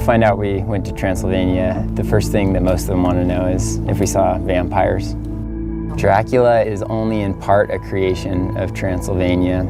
find out we went to Transylvania, the first thing that most of them want to know is if we saw vampires. Dracula is only in part a creation of Transylvania.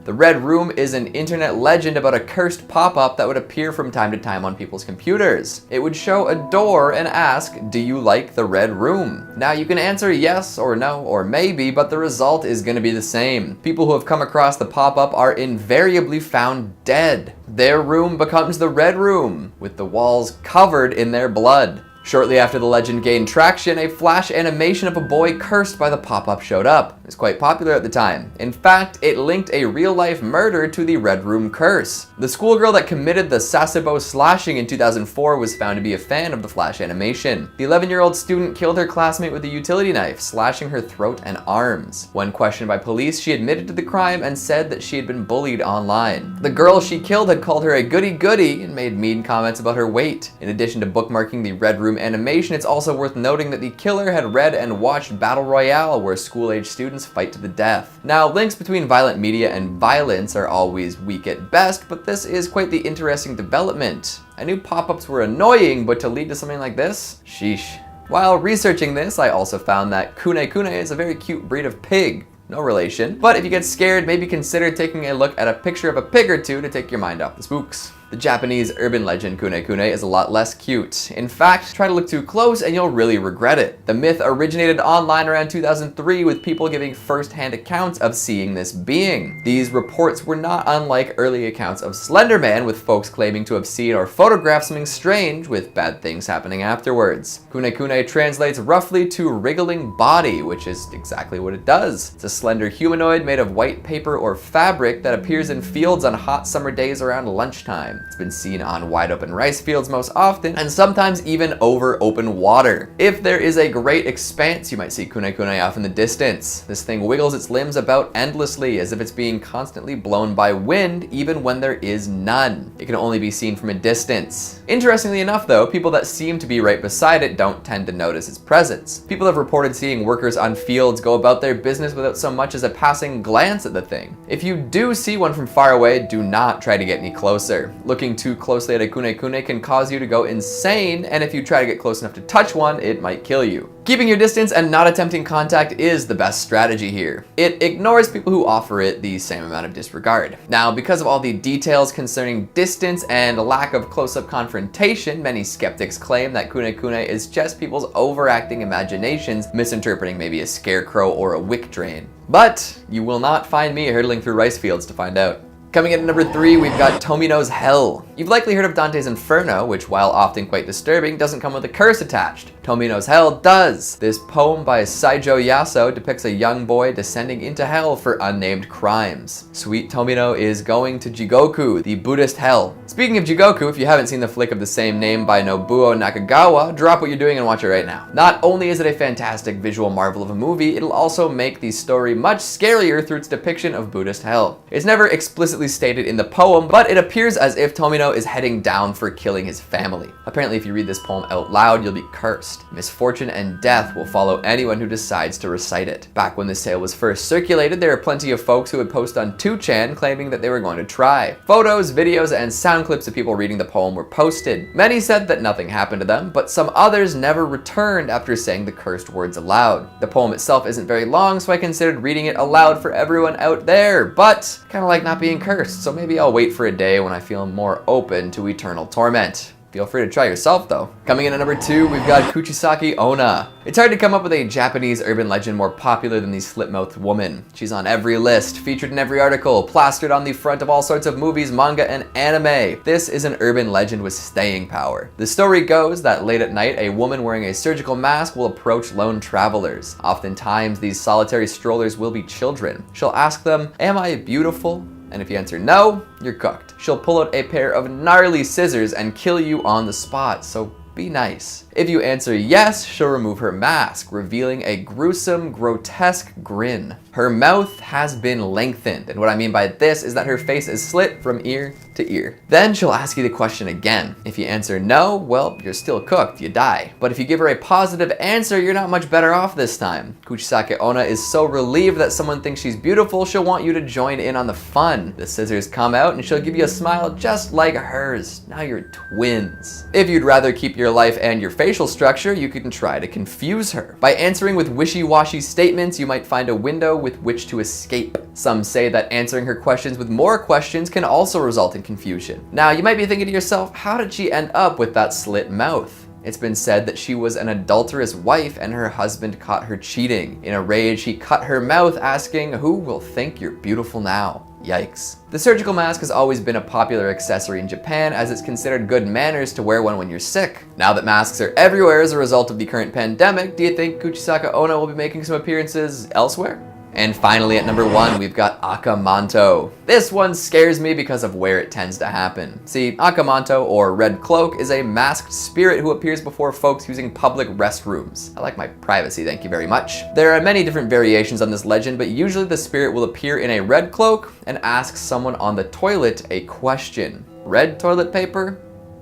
The Red Room is an internet legend about a cursed pop-up that would appear from time to time on people's computers. It would show a door and ask, "Do you like the Red Room?" Now you can answer yes or no or maybe, but the result is going to be the same. People who have come across the pop-up are invariably found dead. Their room becomes the Red Room, with the walls covered in their blood. Shortly after the legend gained traction, a flash animation of a boy cursed by the pop-up showed up. It was quite popular at the time. In fact, it linked a real-life murder to the Red Room curse. The schoolgirl that committed the Sasebo slashing in 2004 was found to be a fan of the flash animation. The 11-year-old student killed her classmate with a utility knife, slashing her throat and arms. When questioned by police, she admitted to the crime and said that she had been bullied online. The girl she killed had called her a goody-goody and made mean comments about her weight. In addition to bookmarking the Red Room animation, it's also worth noting that the killer had read and watched Battle Royale, where school-age students fight to the death. Now, links between violent media and violence are always weak at best, but this is quite the interesting development. I knew pop-ups were annoying, but to lead to something like this? Sheesh. While researching this, I also found that Kune Kune is a very cute breed of pig. No relation. But if you get scared, maybe consider taking a look at a picture of a pig or two to take your mind off the spooks. The Japanese urban legend Kune Kune is a lot less cute. In fact, try to look too close and you'll really regret it. The myth originated online around 2003 with people giving first-hand accounts of seeing this being. These reports were not unlike early accounts of Slender Man, with folks claiming to have seen or photographed something strange with bad things happening afterwards. Kune Kune translates roughly to wriggling body, which is exactly what it does. It's a slender humanoid made of white paper or fabric that appears in fields on hot summer days around lunchtime. It's been seen on wide open rice fields most often, and sometimes even over open water. If there is a great expanse, you might see Kune Kune off in the distance. This thing wiggles its limbs about endlessly as if it's being constantly blown by wind, even when there is none. It can only be seen from a distance. Interestingly enough though, people that seem to be right beside it don't tend to notice its presence. People have reported seeing workers on fields go about their business without so much as a passing glance at the thing. If you do see one from far away, do not try to get any closer. Looking too closely at a Kune Kune can cause you to go insane, and if you try to get close enough to touch one, it might kill you. Keeping your distance and not attempting contact is the best strategy here. It ignores people who offer it the same amount of disregard. Now, because of all the details concerning distance and a lack of close-up confrontation, many skeptics claim that Kune Kune is just people's overacting imaginations, misinterpreting maybe a scarecrow or a wick drain. But you will not find me hurtling through rice fields to find out. Coming in at number 3, we've got Tomino's Hell. You've likely heard of Dante's Inferno, which, while often quite disturbing, doesn't come with a curse attached. Tomino's Hell does. This poem by Saijo Yaso depicts a young boy descending into hell for unnamed crimes. Sweet Tomino is going to Jigoku, the Buddhist hell. Speaking of Jigoku, if you haven't seen the flick of the same name by Nobuo Nakagawa, drop what you're doing and watch it right now. Not only is it a fantastic visual marvel of a movie, it'll also make the story much scarier through its depiction of Buddhist hell. It's never explicitly stated in the poem, but it appears as if Tomino is heading down for killing his family. Apparently, if you read this poem out loud, you'll be cursed. Misfortune and death will follow anyone who decides to recite it. Back when this tale was first circulated, there were plenty of folks who would post on 2chan claiming that they were going to try. Photos, videos, and sound clips of people reading the poem were posted. Many said that nothing happened to them, but some others never returned after saying the cursed words aloud. The poem itself isn't very long, so I considered reading it aloud for everyone out there, but kind of like not being cursed, so maybe I'll wait for a day when I feel more open to eternal torment. Feel free to try yourself though. Coming in at number 2, we've got Kuchisaki Onna. It's hard to come up with a Japanese urban legend more popular than the slit-mouthed woman. She's on every list, featured in every article, plastered on the front of all sorts of movies, manga, and anime. This is an urban legend with staying power. The story goes that late at night, a woman wearing a surgical mask will approach lone travelers. Oftentimes, these solitary strollers will be children. She'll ask them, "Am I beautiful?" And if you answer no, you're cooked. She'll pull out a pair of gnarly scissors and kill you on the spot, so be nice. If you answer yes, she'll remove her mask, revealing a gruesome, grotesque grin. Her mouth has been lengthened, and what I mean by this is that her face is slit from ear to ear. Then she'll ask you the question again. If you answer no, well, you're still cooked, you die. But if you give her a positive answer, you're not much better off this time. Kuchisake Onna is so relieved that someone thinks she's beautiful, she'll want you to join in on the fun. The scissors come out and she'll give you a smile just like hers. Now you're twins. If you'd rather keep your life and your facial structure, you can try to confuse her. By answering with wishy-washy statements, you might find a window with which to escape. Some say that answering her questions with more questions can also result in confusion. Now, you might be thinking to yourself, how did she end up with that slit mouth? It's been said that she was an adulterous wife and her husband caught her cheating. In a rage, he cut her mouth, asking, "Who will think you're beautiful now?" Yikes. The surgical mask has always been a popular accessory in Japan, as it's considered good manners to wear one when you're sick. Now that masks are everywhere as a result of the current pandemic, do you think Kuchisake Onna will be making some appearances elsewhere? And finally, at number 1, we've got Akamanto. This one scares me because of where it tends to happen. See, Akamanto, or Red Cloak, is a masked spirit who appears before folks using public restrooms. I like my privacy, thank you very much. There are many different variations on this legend, but usually the spirit will appear in a red cloak and ask someone on the toilet a question. Red toilet paper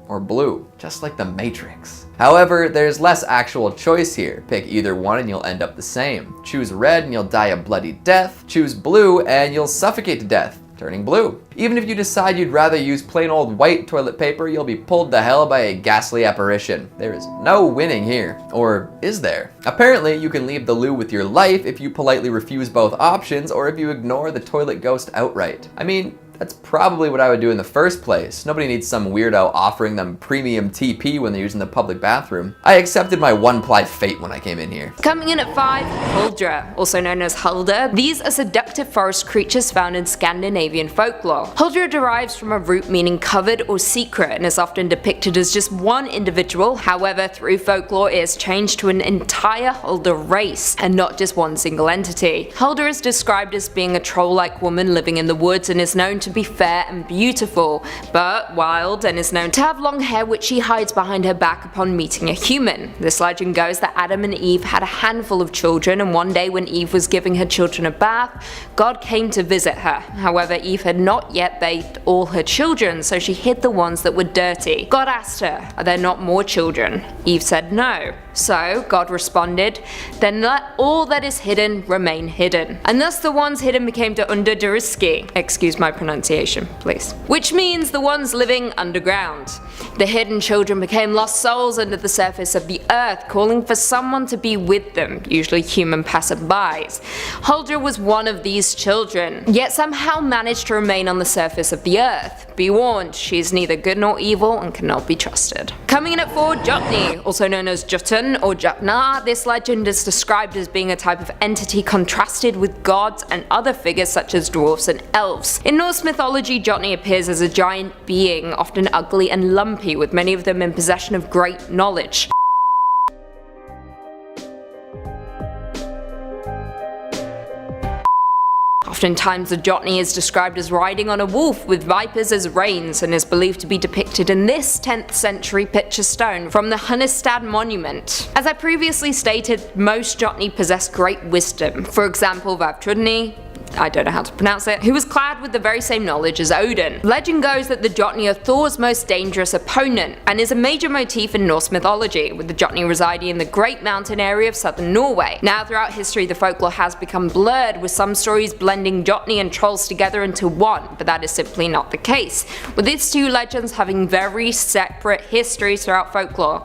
or blue? Just like the Matrix. However, there's less actual choice here. Pick either one and you'll end up the same. Choose red and you'll die a bloody death. Choose blue and you'll suffocate to death, turning blue. Even if you decide you'd rather use plain old white toilet paper, you'll be pulled to hell by a ghastly apparition. There is no winning here. Or is there? Apparently, you can leave the loo with your life if you politely refuse both options or if you ignore the toilet ghost outright. I mean, that's probably what I would do in the first place. Nobody needs some weirdo offering them premium TP when they're using the public bathroom. I accepted my one-ply fate when I came in here. Coming in at 5, Huldra, also known as Hulda. These are seductive forest creatures found in Scandinavian folklore. Huldra derives from a root meaning covered or secret and is often depicted as just one individual. However, through folklore it is changed to an entire Hulda race and not just one single entity. Hulda is described as being a troll-like woman living in the woods and is known to be fair and beautiful, but wild, and is known to have long hair which she hides behind her back upon meeting a human. This legend goes that Adam and Eve had a handful of children, and one day when Eve was giving her children a bath, God came to visit her. However, Eve had not yet bathed all her children, so she hid the ones that were dirty. God asked her, "Are there not more children?" Eve said no. So God responded, "Then let all that is hidden remain hidden." And thus the ones hidden became the Underduriski. Excuse my pronunciation, please. Which means the ones living underground. The hidden children became lost souls under the surface of the earth, calling for someone to be with them, usually human passerbys. Huldra was one of these children, yet somehow managed to remain on the surface of the earth. Be warned, she is neither good nor evil and cannot be trusted. Coming in at 4, Jotni, also known as Jotun or Jotnar. This legend is described as being a type of entity contrasted with gods and other figures such as dwarfs and elves. In Norse mythology, Jotni appears as a giant being, often ugly and lumpy, with many of them in possession of great knowledge. Oftentimes the Jotni is described as riding on a wolf with vipers as reins and is believed to be depicted in this 10th century picture stone from the Hunnestad monument. As I previously stated, most Jotni possess great wisdom. For example, Vavtrudni, I don't know how to pronounce it, who was clad with the very same knowledge as Odin. Legend goes that the Jotni are Thor's most dangerous opponent and is a major motif in Norse mythology, with the Jotni residing in the Great Mountain area of southern Norway. Now throughout history the folklore has become blurred, with some stories blending Jotni and trolls together into one, but that is simply not the case, with these two legends having very separate histories throughout folklore.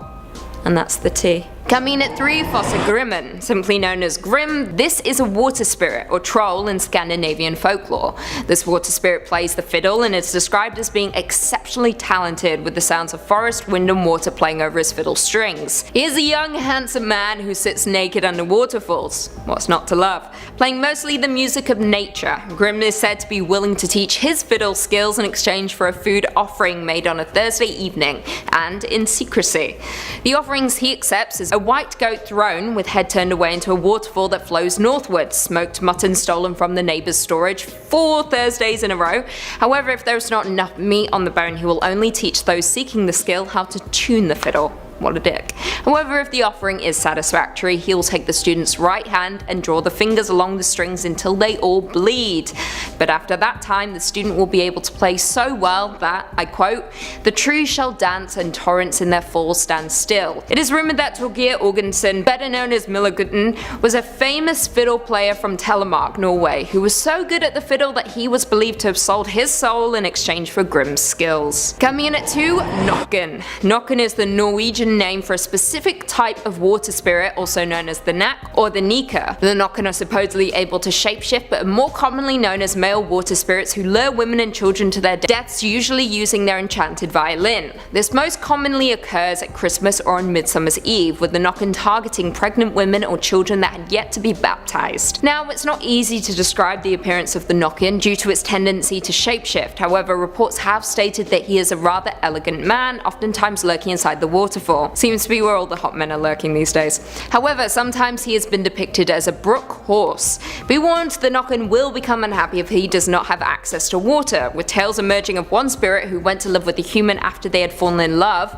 And that's the tea. Coming in at 3, Fossagrimmen, simply known as Grim. This is a water spirit or troll in Scandinavian folklore. This water spirit plays the fiddle and is described as being exceptionally talented, with the sounds of forest, wind and water playing over his fiddle strings. He is a young handsome man who sits naked under waterfalls, what's not to love, playing mostly the music of nature. Grim is said to be willing to teach his fiddle skills in exchange for a food offering made on a Thursday evening, and in secrecy. The offerings he accepts is a white goat thrown with head turned away into a waterfall that flows northwards, smoked mutton stolen from the neighbour's storage 4 Thursdays in a row. However, if there is not enough meat on the bone, he will only teach those seeking the skill how to tune the fiddle. what a dick. However, if the offering is satisfactory, he'll take the student's right hand and draw the fingers along the strings until they all bleed. But after that time, the student will be able to play so well that, I quote, "the trees shall dance and torrents in their fall stand still." It is rumored that Torgeir Jorgensen, better known as Millegutten, was a famous fiddle player from Telemark, Norway, who was so good at the fiddle that he was believed to have sold his soul in exchange for Grimm's skills. Coming in at 2, Nokken. Nokken is the Norwegian name for a specific type of water spirit, also known as the Nak or the Nika. The Nokken are supposedly able to shapeshift, but are more commonly known as male water spirits who lure women and children to their deaths, usually using their enchanted violin. This most commonly occurs at Christmas or on Midsummer's Eve, with the Nokken targeting pregnant women or children that had yet to be baptized. Now, it's not easy to describe the appearance of the Nokken due to its tendency to shapeshift. However, reports have stated that he is a rather elegant man, oftentimes lurking inside the waterfall. Seems to be where all the hot men are lurking these days. However, sometimes he has been depicted as a brook horse. Be warned, the Nokken will become unhappy if he does not have access to water, with tales emerging of one spirit who went to live with a human after they had fallen in love,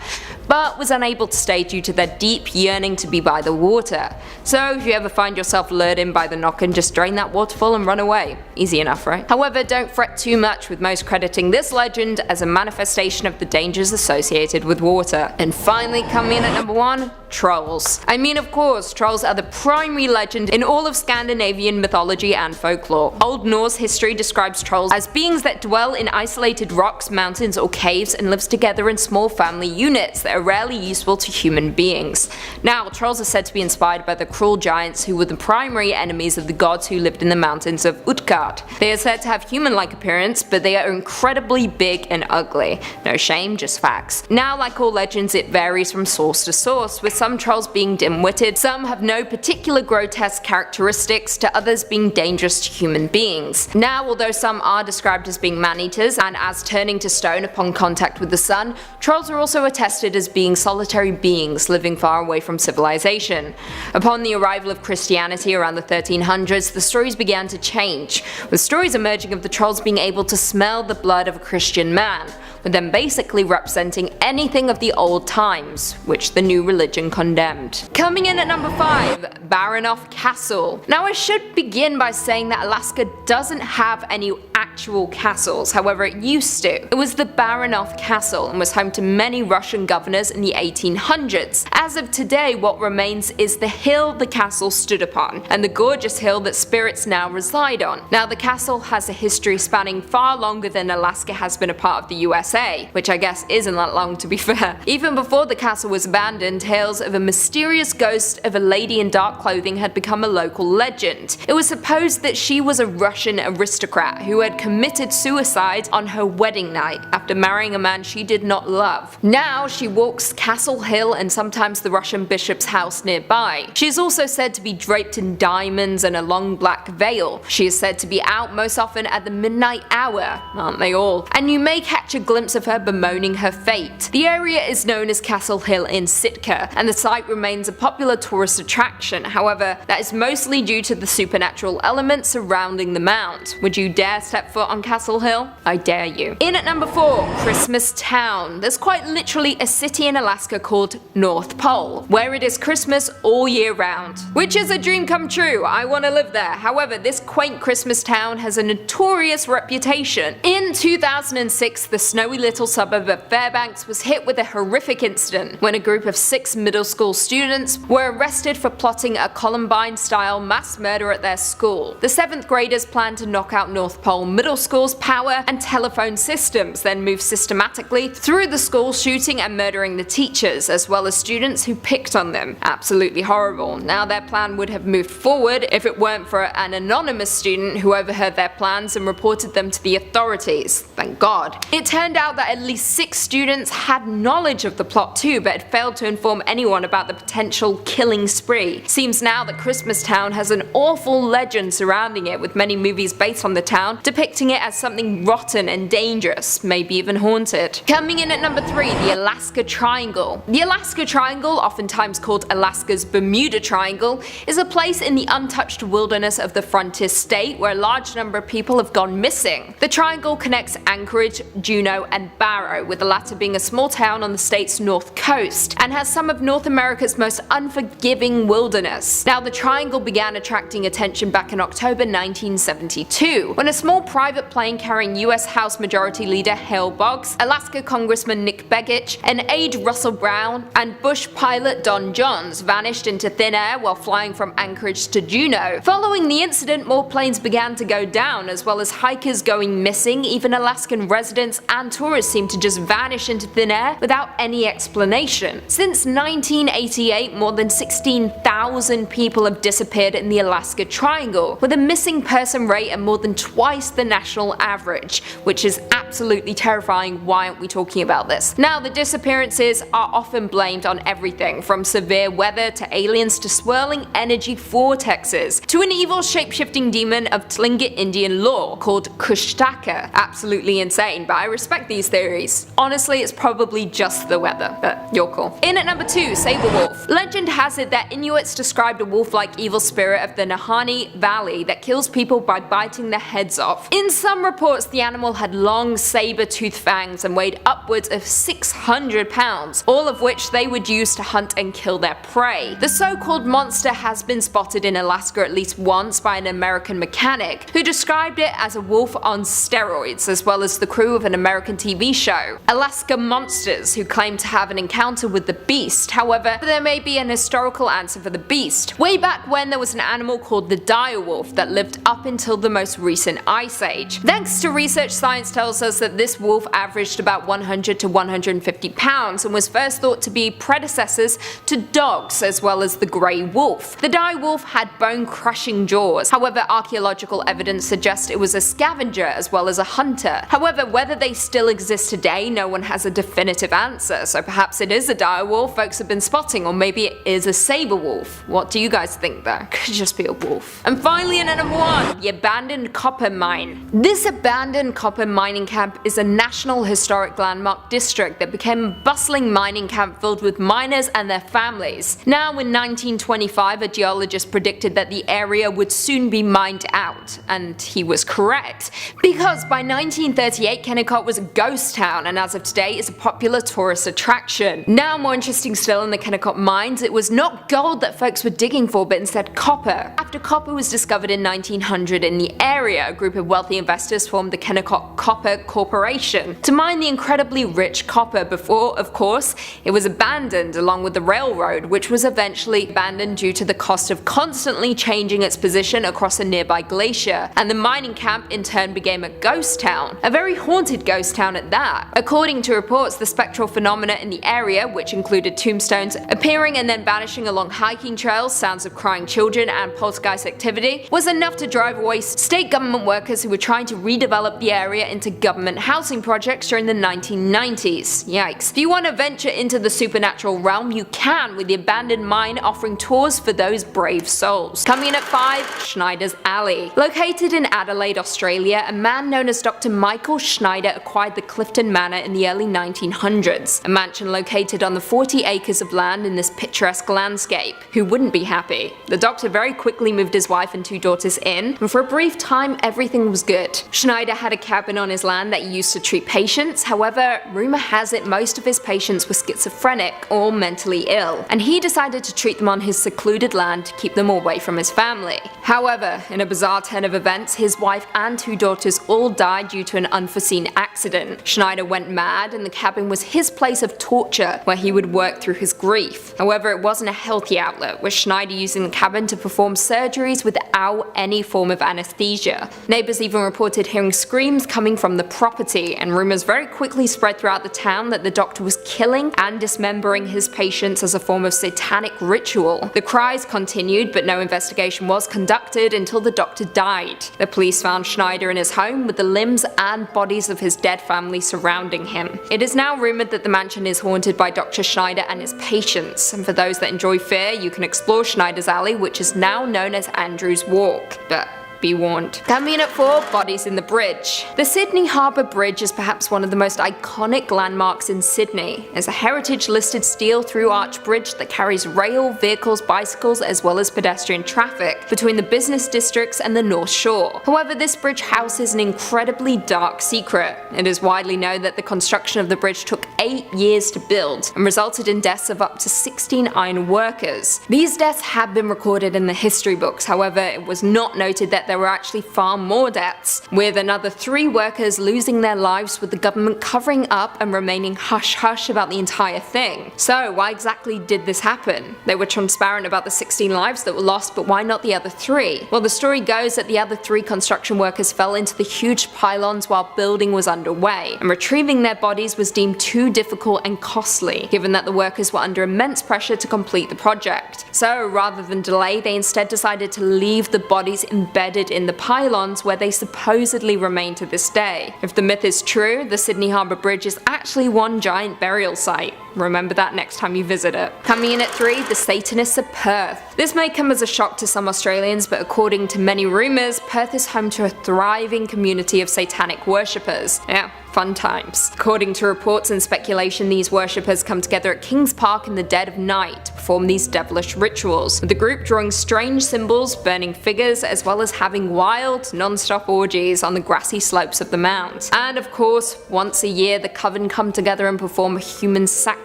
but was unable to stay due to their deep yearning to be by the water. So if you ever find yourself lured in by the Nokken, just drain that waterfall and run away. Easy enough, right? However, don't fret too much, with most crediting this legend as a manifestation of the dangers associated with water. And finally, coming in at number 1, trolls. I mean, of course, trolls are the primary legend in all of Scandinavian mythology and folklore. Old Norse history describes trolls as beings that dwell in isolated rocks, mountains, or caves and lives together in small family units that are rarely useful to human beings. Now, trolls are said to be inspired by the cruel giants who were the primary enemies of the gods who lived in the mountains of Utgard. They are said to have human-like appearance, but they are incredibly big and ugly. No shame, just facts. Now, like all legends, it varies from source to source, with some trolls being dim-witted, some have no particular grotesque characteristics, to others being dangerous to human beings. Now, although some are described as being man-eaters and as turning to stone upon contact with the sun, trolls are also attested as being solitary beings living far away from civilization. Upon the arrival of Christianity around the 1300s, the stories began to change, with stories emerging of the trolls being able to smell the blood of a Christian man, with them basically representing anything of the old times, which the new religion condemned. Coming in at number 5, Baranof Castle. Now, I should begin by saying that Alaska doesn't have any actual castles, however it used to. It was the Baranof Castle and was home to many Russian governors in the 1800s. As of today, what remains is the hill the castle stood upon, and the gorgeous hill that spirits now reside on. Now, the castle has a history spanning far longer than Alaska has been a part of the USA, which I guess isn't that long, to be fair. Even before the castle was abandoned, tales of a mysterious ghost of a lady in dark clothing had become a local legend. It was supposed that she was a Russian aristocrat who had committed suicide on her wedding night after marrying a man she did not love. Now she walks Castle Hill and sometimes the Russian bishop's house nearby. She is also said to be draped in diamonds and a long black veil. She is said to be out most often at the midnight hour, aren't they all? And you may catch a glimpse of her bemoaning her fate. The area is known as Castle Hill in Sitka, and the site remains a popular tourist attraction. However, that is mostly due to the supernatural elements surrounding the mount. Would you dare step foot on Castle Hill? I dare you. In at number 4, Christmas Town. There's quite literally a city in Alaska called North Pole, where it is Christmas all year round. Which is a dream come true, I want to live there. However, this quaint Christmas town has a notorious reputation. In 2006, the snowy little suburb of Fairbanks was hit with a horrific incident when a group of 6 middle school students were arrested for plotting a Columbine-style mass murder at their school. The 7th graders planned to knock out North Pole Middle School's power and telephone systems, then move systematically through the school, shooting and murdering the teachers, as well as students who picked on them. Absolutely horrible. Now, their plan would have moved forward if it weren't for an anonymous student who overheard their plans and reported them to the authorities. Thank God. It turned out that at least 6 students had knowledge of the plot too, but had failed to inform anyone about the potential killing spree. Seems now that Christmas Town has an awful legend surrounding it, with many movies based on the town depicting it as something rotten and dangerous, maybe even haunted. Coming in at number 3, the Alaska Triangle. The Alaska Triangle, oftentimes called Alaska's Bermuda Triangle, is a place in the untouched wilderness of the frontier state where a large number of people have gone missing. The triangle connects Anchorage, Juneau, and Barrow, with the latter being a small town on the state's north coast, and has some of North America's most unforgiving wilderness. Now, the triangle began attracting attention back in October 1972, when a small private plane carrying US House Majority Leader Hale Boggs, Alaska Congressman Nick Begich, and aide Russell Brown, and Bush pilot Don Johns vanished into thin air while flying from Anchorage to Juneau. Following the incident, more planes began to go down, as well as hikers going missing. Even Alaskan residents and tourists seemed to just vanish into thin air without any explanation. Since 1988, more than 16,000 people have disappeared in the Alaska Triangle, with a missing person rate at more than twice the national average, which is absolutely terrifying. Why aren't we talking about this? Now, the disappearances are often blamed on everything from severe weather to aliens to swirling energy vortexes to an evil shape-shifting demon of Tlingit Indian lore called Kushtaka. Absolutely insane, but I respect these theories. Honestly, it's probably just the weather, but you're cool. In at number 2, Saber Wolf. Legend has it that Inuits described a wolf-like evil spirit of the Nahanni Valley that kills people by biting their heads off. In some reports, the animal had long saber-toothed fangs and weighed upwards of 600 pounds, all of which they would use to hunt and kill their prey. The so-called monster has been spotted in Alaska at least once by an American mechanic, who described it as a wolf on steroids, as well as the crew of an American TV show, Alaska Monsters, who claimed to have an encounter with the beast. However, there may be an historical answer for the beast. Way back when, there was an animal called the dire wolf that lived up until the most recent ice age. Thanks to research, science tells us that this wolf averaged about 100 to 150 pounds and was first thought to be predecessors to dogs as well as the grey wolf. The dire wolf had bone-crushing jaws. However, archaeological evidence suggests it was a scavenger as well as a hunter. However, whether they still exist today, no one has a definitive answer, so perhaps it is a dire wolf folks have been spotting, or maybe it is a saber wolf. What do you guys think though? Could just be a wolf. And finally, in at number 1, the abandoned copper mine. This abandoned copper mining camp is a National Historic Landmark district that became a bustling mining camp filled with miners and their families. Now, in 1925, a geologist predicted that the area would soon be mined out, and he was correct, because by 1938 Kennecott was a ghost town, and as of today is a popular tourist attraction. Now, more interesting still, in the Kennecott mines, it was not gold that folks were digging for, but instead copper. After copper was discovered in 1900 in the area, a group of wealthy investors formed the Kennecott Copper Corporation to mine the incredibly rich copper before, of course, it was abandoned along with the railroad, which was eventually abandoned due to the cost of constantly changing its position across a nearby glacier, and the mining camp in turn became a ghost town, a very haunted ghost town at that. According to reports, the spectral phenomena in the area, which included tombstones appearing and then vanishing along hiking trails, sounds of crying children, and poltergeist activity, was enough to drive away state government workers who were trying to redevelop the area into government housing projects during the 1990s. Yikes. If you want to venture into the supernatural realm, you can, with the abandoned mine offering tours for those brave souls. Coming in at 5, Schneider's Alley. Located in Adelaide, Australia, a man known as Dr. Michael Schneider acquired the Clifton Manor in the early 1900s, a mansion located on the 40 acres of land in this picturesque landscape. Who wouldn't be happy? The doctor very quickly moved his wife and 2 daughters in, and for a brief time everything was good. Schneider had a cabin on his land that he used to treat patients. However, rumor has it most of his patients were schizophrenic or mentally ill, and he decided to treat them on his secluded land to keep them away from his family. However, in a bizarre turn of events, his wife and 2 daughters all died due to an unforeseen accident. Schneider went mad, and the cabin was his place of torture where he would work through his grief. However, it wasn't a healthy outlet, with Schneider using the cabin to perform surgeries without any form of anesthesia. Neighbors even reported hearing screams coming from the property, and rumors very quickly spread throughout the town that the doctor was killing and dismembering his patients as a form of satanic ritual. The cries continued, but no investigation was conducted until the doctor died. The police found Schneider in his home with the limbs and bodies of his dead family surrounding him. It is now rumored that the mansion is haunted by Dr. Schneider and his patients, and for those that enjoy fear, you can explore Schneider's Alley, which is now known as Andrew's Walk. But be warned. Coming in at 4, bodies in the bridge. The Sydney Harbour Bridge is perhaps one of the most iconic landmarks in Sydney. It's a heritage-listed steel through-arch bridge that carries rail, vehicles, bicycles, as well as pedestrian traffic between the business districts and the North Shore. However, this bridge houses an incredibly dark secret. It is widely known that the construction of the bridge took 8 years to build and resulted in deaths of up to 16 iron workers. These deaths have been recorded in the history books, however, it was not noted that there were actually far more deaths, with another 3 workers losing their lives, with the government covering up and remaining hush-hush about the entire thing. So why exactly did this happen? They were transparent about the 16 lives that were lost, but why not the other 3? Well, the story goes that the other 3 construction workers fell into the huge pylons while building was underway, and retrieving their bodies was deemed too difficult and costly, given that the workers were under immense pressure to complete the project. So rather than delay, they instead decided to leave the bodies embedded in the pylons, where they supposedly remain to this day. If the myth is true, the Sydney Harbour Bridge is actually one giant burial site. Remember that next time you visit it. Coming in at 3, the Satanists of Perth. This may come as a shock to some Australians, but according to many rumours, Perth is home to a thriving community of satanic worshippers. Yeah, fun times. According to reports and speculation, these worshippers come together at Kings Park in the dead of night to perform these devilish rituals, with the group drawing strange symbols, burning figures, as well as having wild, non-stop orgies on the grassy slopes of the mount. And of course, once a year the coven come together and perform a human sacrifice.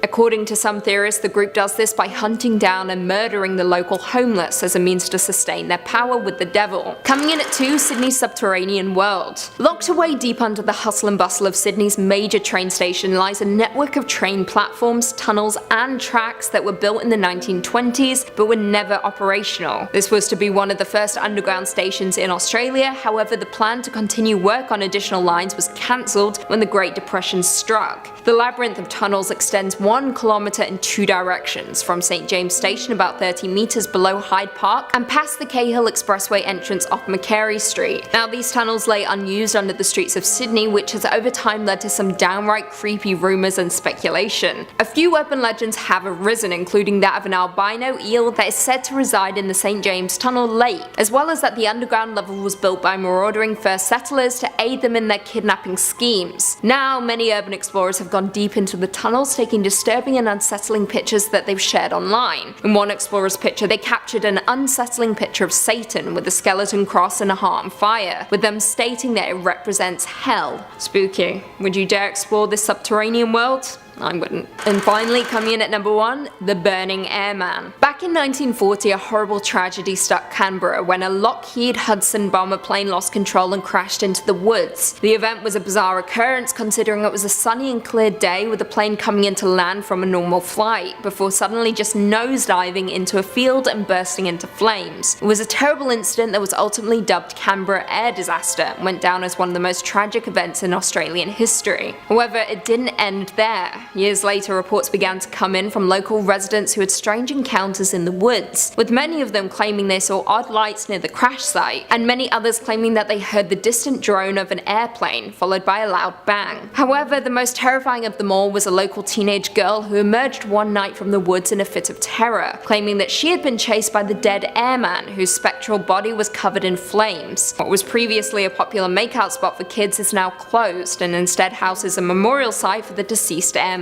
According to some theorists, the group does this by hunting down and murdering the local homeless as a means to sustain their power with the devil. Coming in at 2, Sydney's subterranean world. Locked away deep under the hustle and bustle of Sydney's major train station lies a network of train platforms, tunnels and tracks that were built in the 1920s but were never operational. This was to be one of the first underground stations in Australia, however the plan to continue work on additional lines was cancelled when the Great Depression struck. The labyrinth of tunnels extends 1 kilometre in 2 directions, from St James Station about 30 metres below Hyde Park and past the Cahill Expressway entrance off Macquarie Street. Now these tunnels lay unused under the streets of Sydney, which has over time led to some downright creepy rumours and speculation. A few urban legends have arisen, including that of an albino eel that is said to reside in the St James Tunnel Lake, as well as that the underground level was built by marauding first settlers to aid them in their kidnapping schemes. Now many urban explorers have gone deep into the tunnels, taking disturbing and unsettling pictures that they've shared online. In one explorer's picture, they captured an unsettling picture of Satan with a skeleton cross and a heart on fire, with them stating that it represents hell. Spooky. Would you dare explore this subterranean world? I wouldn't. And finally, coming in at number 1, the Burning Airman. Back in 1940, a horrible tragedy struck Canberra when a Lockheed Hudson bomber plane lost control and crashed into the woods. The event was a bizarre occurrence, considering it was a sunny and clear day with the plane coming into land from a normal flight, before suddenly just nosediving into a field and bursting into flames. It was a terrible incident that was ultimately dubbed Canberra Air Disaster and went down as one of the most tragic events in Australian history. However, it didn't end there. Years later, reports began to come in from local residents who had strange encounters in the woods, with many of them claiming they saw odd lights near the crash site, and many others claiming that they heard the distant drone of an airplane, followed by a loud bang. However, the most terrifying of them all was a local teenage girl who emerged one night from the woods in a fit of terror, claiming that she had been chased by the dead airman, whose spectral body was covered in flames. What was previously a popular makeout spot for kids is now closed, and instead houses a memorial site for the deceased airman.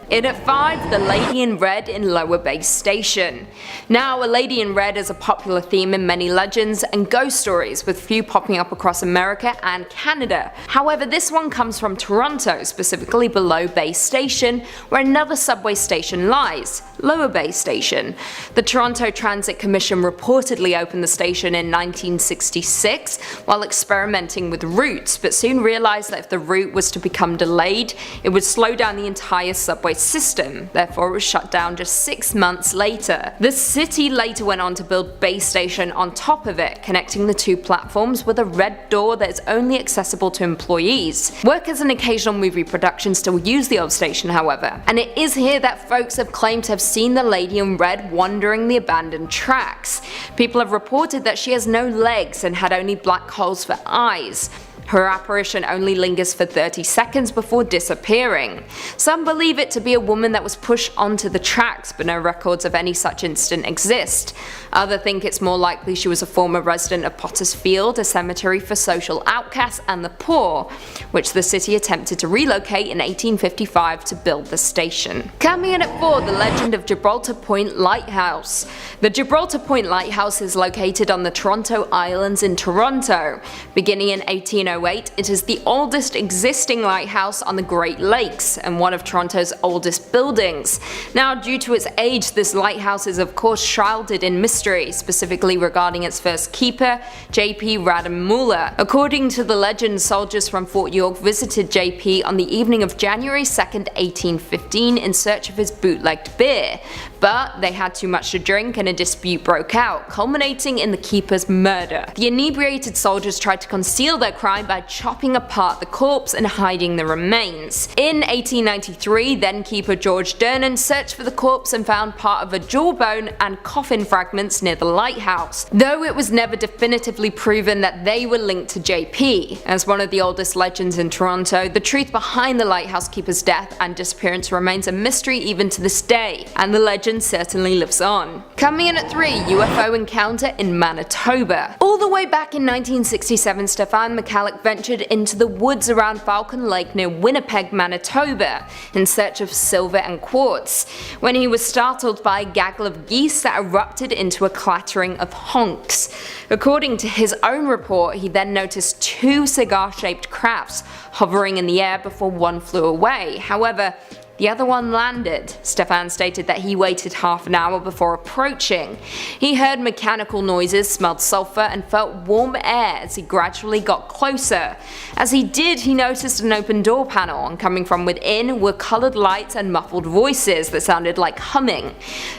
In at 5, the Lady in Red in Lower Bay Station. Now, a lady in red is a popular theme in many legends and ghost stories, with few popping up across America and Canada. However, this one comes from Toronto, specifically below Bay Station, where another subway station lies, Lower Bay Station. The Toronto Transit Commission reportedly opened the station in 1966 while experimenting with routes, but soon realized that if the route was to become delayed, it would slow down the entire subway system, therefore it was shut down just 6 months later. The city later went on to build Bay Station on top of it, connecting the 2 platforms with a red door that is only accessible to employees. Workers and occasional movie productions still use the old station, however, and it is here that folks have claimed to have seen the Lady in Red wandering the abandoned tracks. People have reported that she has no legs and had only black holes for eyes. Her apparition only lingers for 30 seconds before disappearing. Some believe it to be a woman that was pushed onto the tracks, but no records of any such incident exist. Others think it's more likely she was a former resident of Potter's Field, a cemetery for social outcasts and the poor, which the city attempted to relocate in 1855 to build the station. Coming in at 4, the legend of Gibraltar Point Lighthouse. The Gibraltar Point Lighthouse is located on the Toronto Islands in Toronto. Beginning in 1808, it is the oldest existing lighthouse on the Great Lakes and one of Toronto's oldest buildings. Now, due to its age, this lighthouse is of course shrouded in mystery, specifically regarding its first keeper, J.P. Radamula. According to the legend, soldiers from Fort York visited J.P. on the evening of January 2nd, 1815 in search of his bootlegged beer, but they had too much to drink and a dispute broke out, culminating in the keeper's murder. The inebriated soldiers tried to conceal their crime by chopping apart the corpse and hiding the remains. In 1893, then keeper George Dernan searched for the corpse and found part of a jawbone and coffin fragments near the lighthouse, though it was never definitively proven that they were linked to JP. As one of the oldest legends in Toronto, the truth behind the lighthouse keeper's death and disappearance remains a mystery even to this day, and the legend certainly lives on. Coming in at 3, UFO encounter in Manitoba. All the way back in 1967, Stefan McCallick ventured into the woods around Falcon Lake near Winnipeg, Manitoba, in search of silver and quartz, when he was startled by a gaggle of geese that erupted into a clattering of honks. According to his own report, he then noticed 2 cigar-shaped crafts hovering in the air before one flew away. However, the other one landed. Stefan stated that he waited half an hour before approaching. He heard mechanical noises, smelled sulfur, and felt warm air as he gradually got closer. As he did, he noticed an open door panel, and coming from within were colored lights and muffled voices that sounded like humming.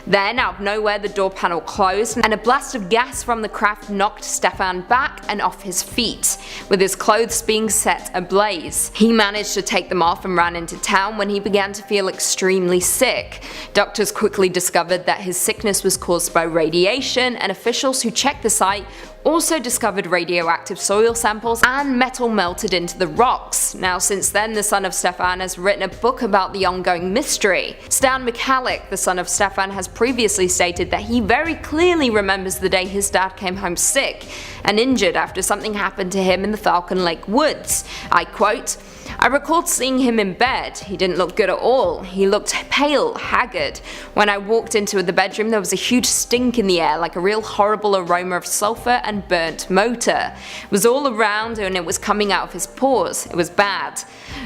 Then, out of nowhere, the door panel closed, and a blast of gas from the craft knocked Stefan back and off his feet, with his clothes being set ablaze. He managed to take them off and ran into town when he began to feel extremely sick. Doctors quickly discovered that his sickness was caused by radiation, and officials who checked the site also discovered radioactive soil samples and metal melted into the rocks. Now, since then, the son of Stefan has written a book about the ongoing mystery. Stan McCallick, the son of Stefan, has previously stated that he very clearly remembers the day his dad came home sick and injured after something happened to him in the Falcon Lake woods. I quote, "I recalled seeing him in bed. He didn't look good at all. He looked pale, haggard. When I walked into the bedroom, there was a huge stink in the air, like a real horrible aroma of sulfur and burnt motor. It was all around and it was coming out of his pores. It was bad."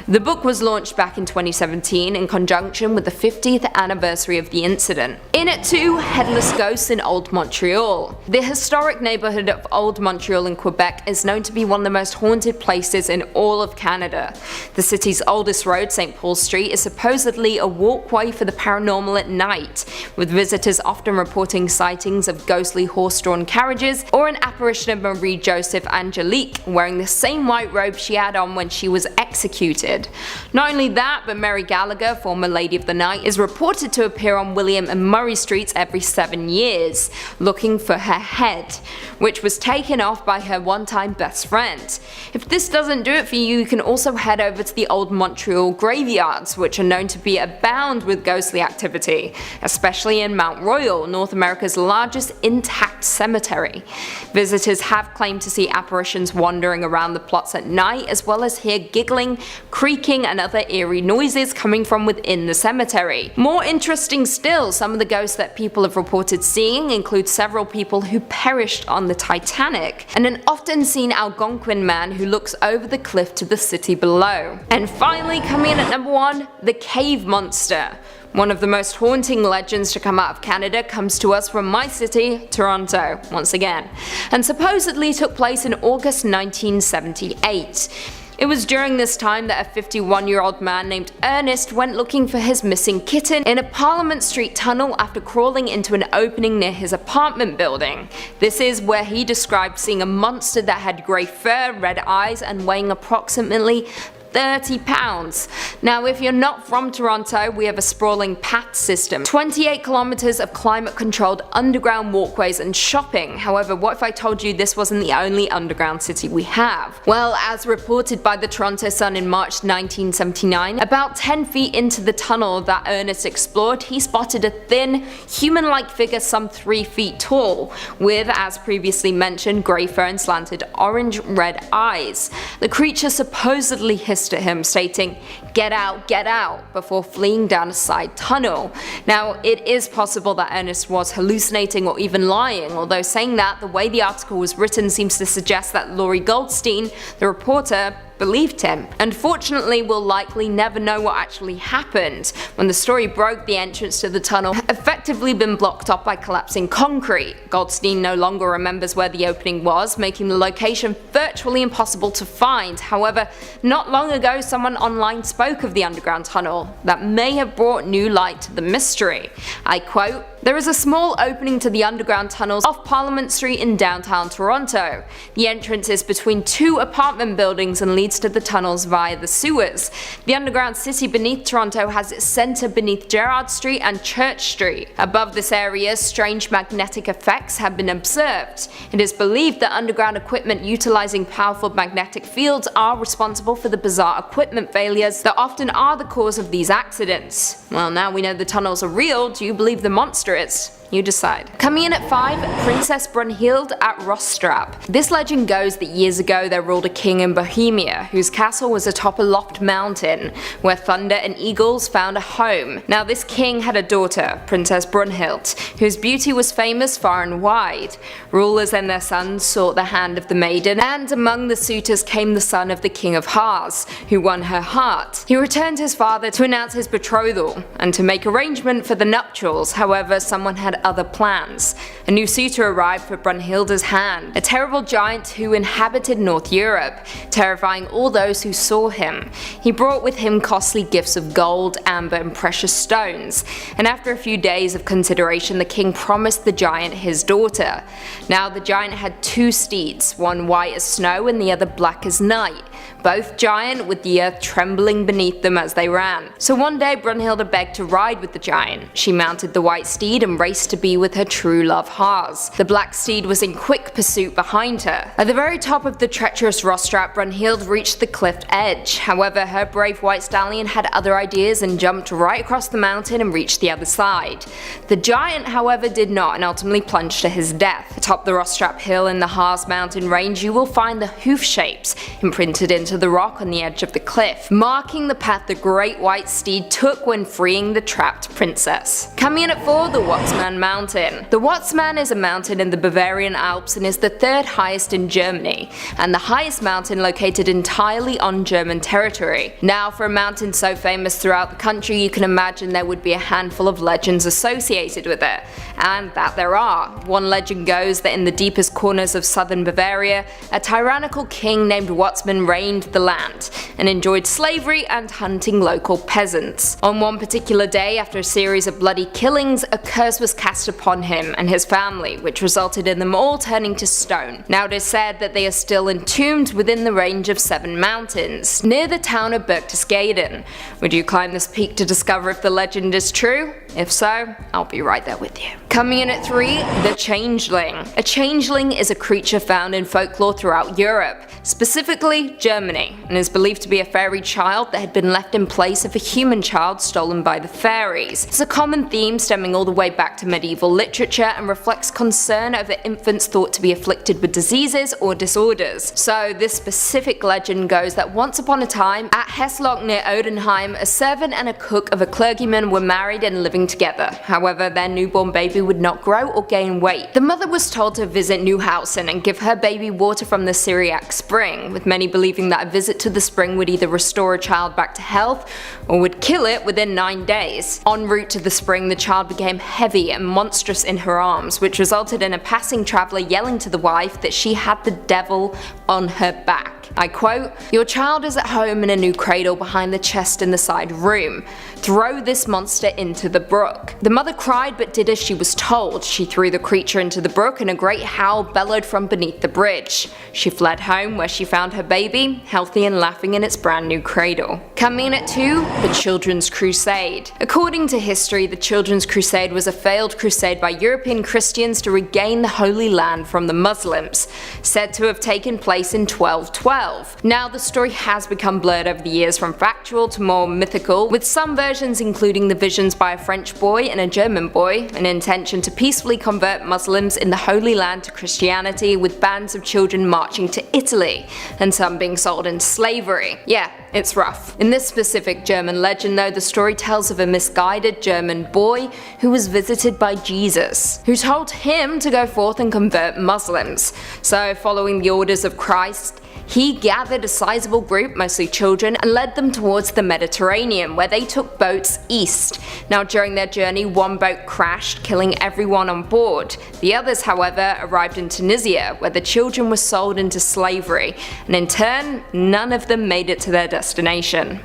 The book was launched back in 2017 in conjunction with the 50th anniversary of the incident. In at 2, Headless Ghosts in Old Montreal. The historic neighborhood of Old Montreal in Quebec is known to be one of the most haunted places in all of Canada. The city's oldest road, St. Paul Street, is supposedly a walkway for the paranormal at night, with visitors often reporting sightings of ghostly horse-drawn carriages or an apparition of Marie Joseph Angelique wearing the same white robe she had on when she was executed. Not only that, but Mary Gallagher, former Lady of the Night, is reported to appear on William and Murray Streets every 7 years, looking for her head, which was taken off by her one-time best friend. If this doesn't do it for you, you can also head over to the Old Montreal graveyards, which are known to be abound with ghostly activity, especially in Mount Royal, North America's largest intact cemetery. Visitors have claimed to see apparitions wandering around the plots at night, as well as hear giggling, creaking, and other eerie noises coming from within the cemetery. More interesting still, some of the ghosts that people have reported seeing include several people who perished on the Titanic, and an often seen Algonquin man who looks over the cliff to the city below. And finally, coming in at number 1, the Cave Monster. One of the most haunting legends to come out of Canada comes to us from my city, Toronto, once again, and supposedly took place in August 1978. It was during this time that a 51-year-old man named Ernest went looking for his missing kitten in a Parliament Street tunnel after crawling into an opening near his apartment building. This is where he described seeing a monster that had grey fur, red eyes, and weighing approximately 30 pounds. Now, if you're not from Toronto, we have a sprawling path system, 28 kilometers of climate-controlled underground walkways and shopping. However, what if I told you this wasn't the only underground city we have? Well, as reported by the Toronto Sun in March 1979, about 10 feet into the tunnel that Ernest explored, he spotted a thin, human-like figure some 3 feet tall, with, as previously mentioned, grey fur and slanted orange-red eyes. The creature supposedly hissed at him, stating, get out," before fleeing down a side tunnel. Now, it is possible that Ernest was hallucinating or even lying, although saying that, the way the article was written seems to suggest that Laurie Goldstein, the reporter, believed him. Unfortunately, we'll likely never know what actually happened. When the story broke, the entrance to the tunnel had effectively been blocked off by collapsing concrete. Goldstein no longer remembers where the opening was, making the location virtually impossible to find. However, not long ago, someone online spoke of the underground tunnel that may have brought new light to the mystery. I quote, "There is a small opening to the underground tunnels off Parliament Street in downtown Toronto. The entrance is between 2 apartment buildings and leads to the tunnels via the sewers. The underground city beneath Toronto has its centre beneath Gerrard Street and Church Street. Above this area, strange magnetic effects have been observed. It is believed that underground equipment utilising powerful magnetic fields are responsible for the bizarre equipment failures that often are the cause of these accidents." Well, now we know the tunnels are real, do you believe the monster is? You decide. Coming in at 5, Princess Brunhild at Rostrap. This legend goes that years ago there ruled a king in Bohemia, whose castle was atop a loft mountain, where thunder and eagles found a home. Now this king had a daughter, Princess Brunhild, whose beauty was famous far and wide. Rulers and their sons sought the hand of the maiden, and among the suitors came the son of the King of Hars, who won her heart. He returned his father to announce his betrothal, and to make arrangement for the nuptials. However, someone had other plans. A new suitor arrived for Brunhilde's hand, a terrible giant who inhabited North Europe, terrifying all those who saw him. He brought with him costly gifts of gold, amber and precious stones, and after a few days of consideration the king promised the giant his daughter. Now the giant had 2 steeds, one white as snow and the other black as night, both giant with the earth trembling beneath them as they ran. So one day Brunhilde begged to ride with the giant. She mounted the white steed and raced to be with her true love Hars. The black steed was in quick pursuit behind her. At the very top of the treacherous Rostrap, Brunhilde reached the cliff edge. However, her brave white stallion had other ideas and jumped right across the mountain and reached the other side. The giant, however, did not and ultimately plunged to his death. Atop the Rostrap hill in the Hars mountain range, you will find the hoof shapes imprinted into the rock on the edge of the cliff, marking the path the great white steed took when freeing the trapped princess. Coming in at 4, the Watzmann Mountain. The Watzmann is a mountain in the Bavarian Alps and is the 3rd highest in Germany, and the highest mountain located entirely on German territory. Now, for a mountain so famous throughout the country, you can imagine there would be a handful of legends associated with it, and that there are. One legend goes that in the deepest corners of southern Bavaria, a tyrannical king named Watzmann reigned the land, and enjoyed slavery and hunting local peasants. On one particular day, after a series of bloody killings, a curse was cast upon him and his family, which resulted in them all turning to stone. Now it is said that they are still entombed within the range of 7 mountains, near the town of Berchtesgaden. Would you climb this peak to discover if the legend is true? If so, I'll be right there with you. Coming in at 3, the Changeling. A changeling is a creature found in folklore throughout Europe, specifically Germany, and is believed to be a fairy child that had been left in place of a human child stolen by the fairies. It's a common theme stemming all the way back to medieval literature and reflects concern over infants thought to be afflicted with diseases or disorders. So this specific legend goes that once upon a time, at Heslock near Odenheim, a servant and a cook of a clergyman were married and living together. However, their newborn baby would not grow or gain weight. The mother was told to visit Neuhausen and give her baby water from the Syriac spring, with many believing that a visit to the spring would either restore a child back to health or would kill it within 9 days. En route to the spring, the child became heavy and monstrous in her arms, which resulted in a passing traveller yelling to the wife that she had the devil on her back. back. I quote, "Your child is at home in a new cradle behind the chest in the side room. Throw this monster into the brook." The mother cried but did as she was told. She threw the creature into the brook and a great howl bellowed from beneath the bridge. She fled home where she found her baby, healthy and laughing in its brand new cradle. Coming at 2, the Children's Crusade. According to history, the Children's Crusade was a failed crusade by European Christians to regain the Holy Land from the Muslims, said to have taken place in 1212. Now the story has become blurred over the years from factual to more mythical, with some versions including the visions by a French boy and a German boy, an intention to peacefully convert Muslims in the Holy Land to Christianity, with bands of children marching to Italy, and some being sold into slavery. Yeah, it's rough. In this specific German legend though, the story tells of a misguided German boy who was visited by Jesus, who told him to go forth and convert Muslims. So following the orders of Christ, he gathered a sizable group, mostly children, and led them towards the Mediterranean, where they took boats east. Now during their journey, one boat crashed, killing everyone on board. The others, however, arrived in Tunisia, where the children were sold into slavery, and in turn, none of them made it to their destination.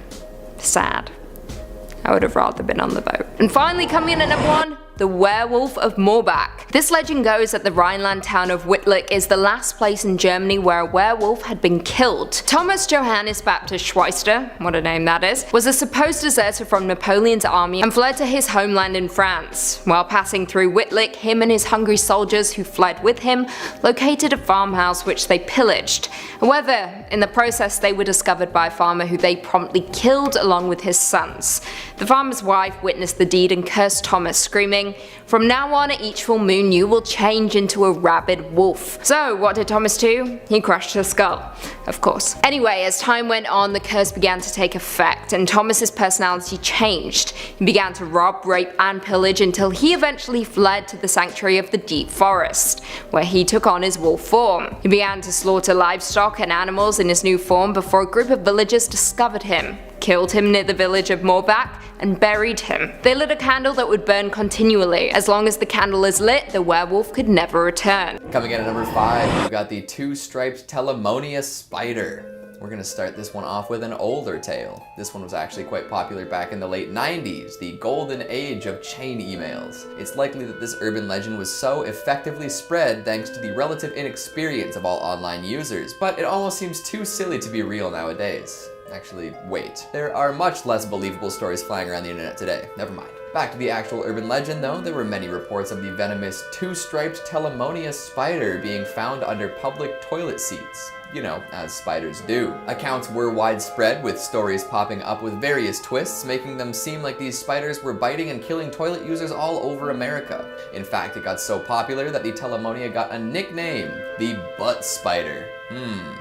Sad. I would have rather been on the boat. And finally, coming in at number 1, the Werewolf of Morbach. This legend goes that the Rhineland town of Wittlich is the last place in Germany where a werewolf had been killed. Thomas Johannes Baptist Schweister, what a name that is, was a supposed deserter from Napoleon's army and fled to his homeland in France. While passing through Wittlich, him and his hungry soldiers who fled with him located a farmhouse which they pillaged. However, in the process they were discovered by a farmer who they promptly killed along with his sons. The farmer's wife witnessed the deed and cursed Thomas, screaming, "From now on at each full moon you will change into a rabid wolf." So what did Thomas do? He crushed her skull. Of course. Anyway, as time went on, the curse began to take effect and Thomas's personality changed. He began to rob, rape and pillage until he eventually fled to the sanctuary of the deep forest, where he took on his wolf form. He began to slaughter livestock and animals in his new form before a group of villagers discovered him, killed him near the village of Morbach, and buried him. They lit a candle that would burn continually. As long as the candle is lit, the werewolf could never return. Coming in at number 5, we've got the 2-striped Telemonia spider. We're gonna start this one off with an older tale. This one was actually quite popular back in the late 90s, the golden age of chain emails. It's likely that this urban legend was so effectively spread thanks to the relative inexperience of all online users, but it almost seems too silly to be real nowadays. Actually, wait. There are much less believable stories flying around the internet today. Never mind. Back to the actual urban legend though, there were many reports of the venomous 2-striped Telemonia spider being found under public toilet seats. You know, as spiders do. Accounts were widespread, with stories popping up with various twists, making them seem like these spiders were biting and killing toilet users all over America. In fact, it got so popular that the Telemonia got a nickname, the butt spider.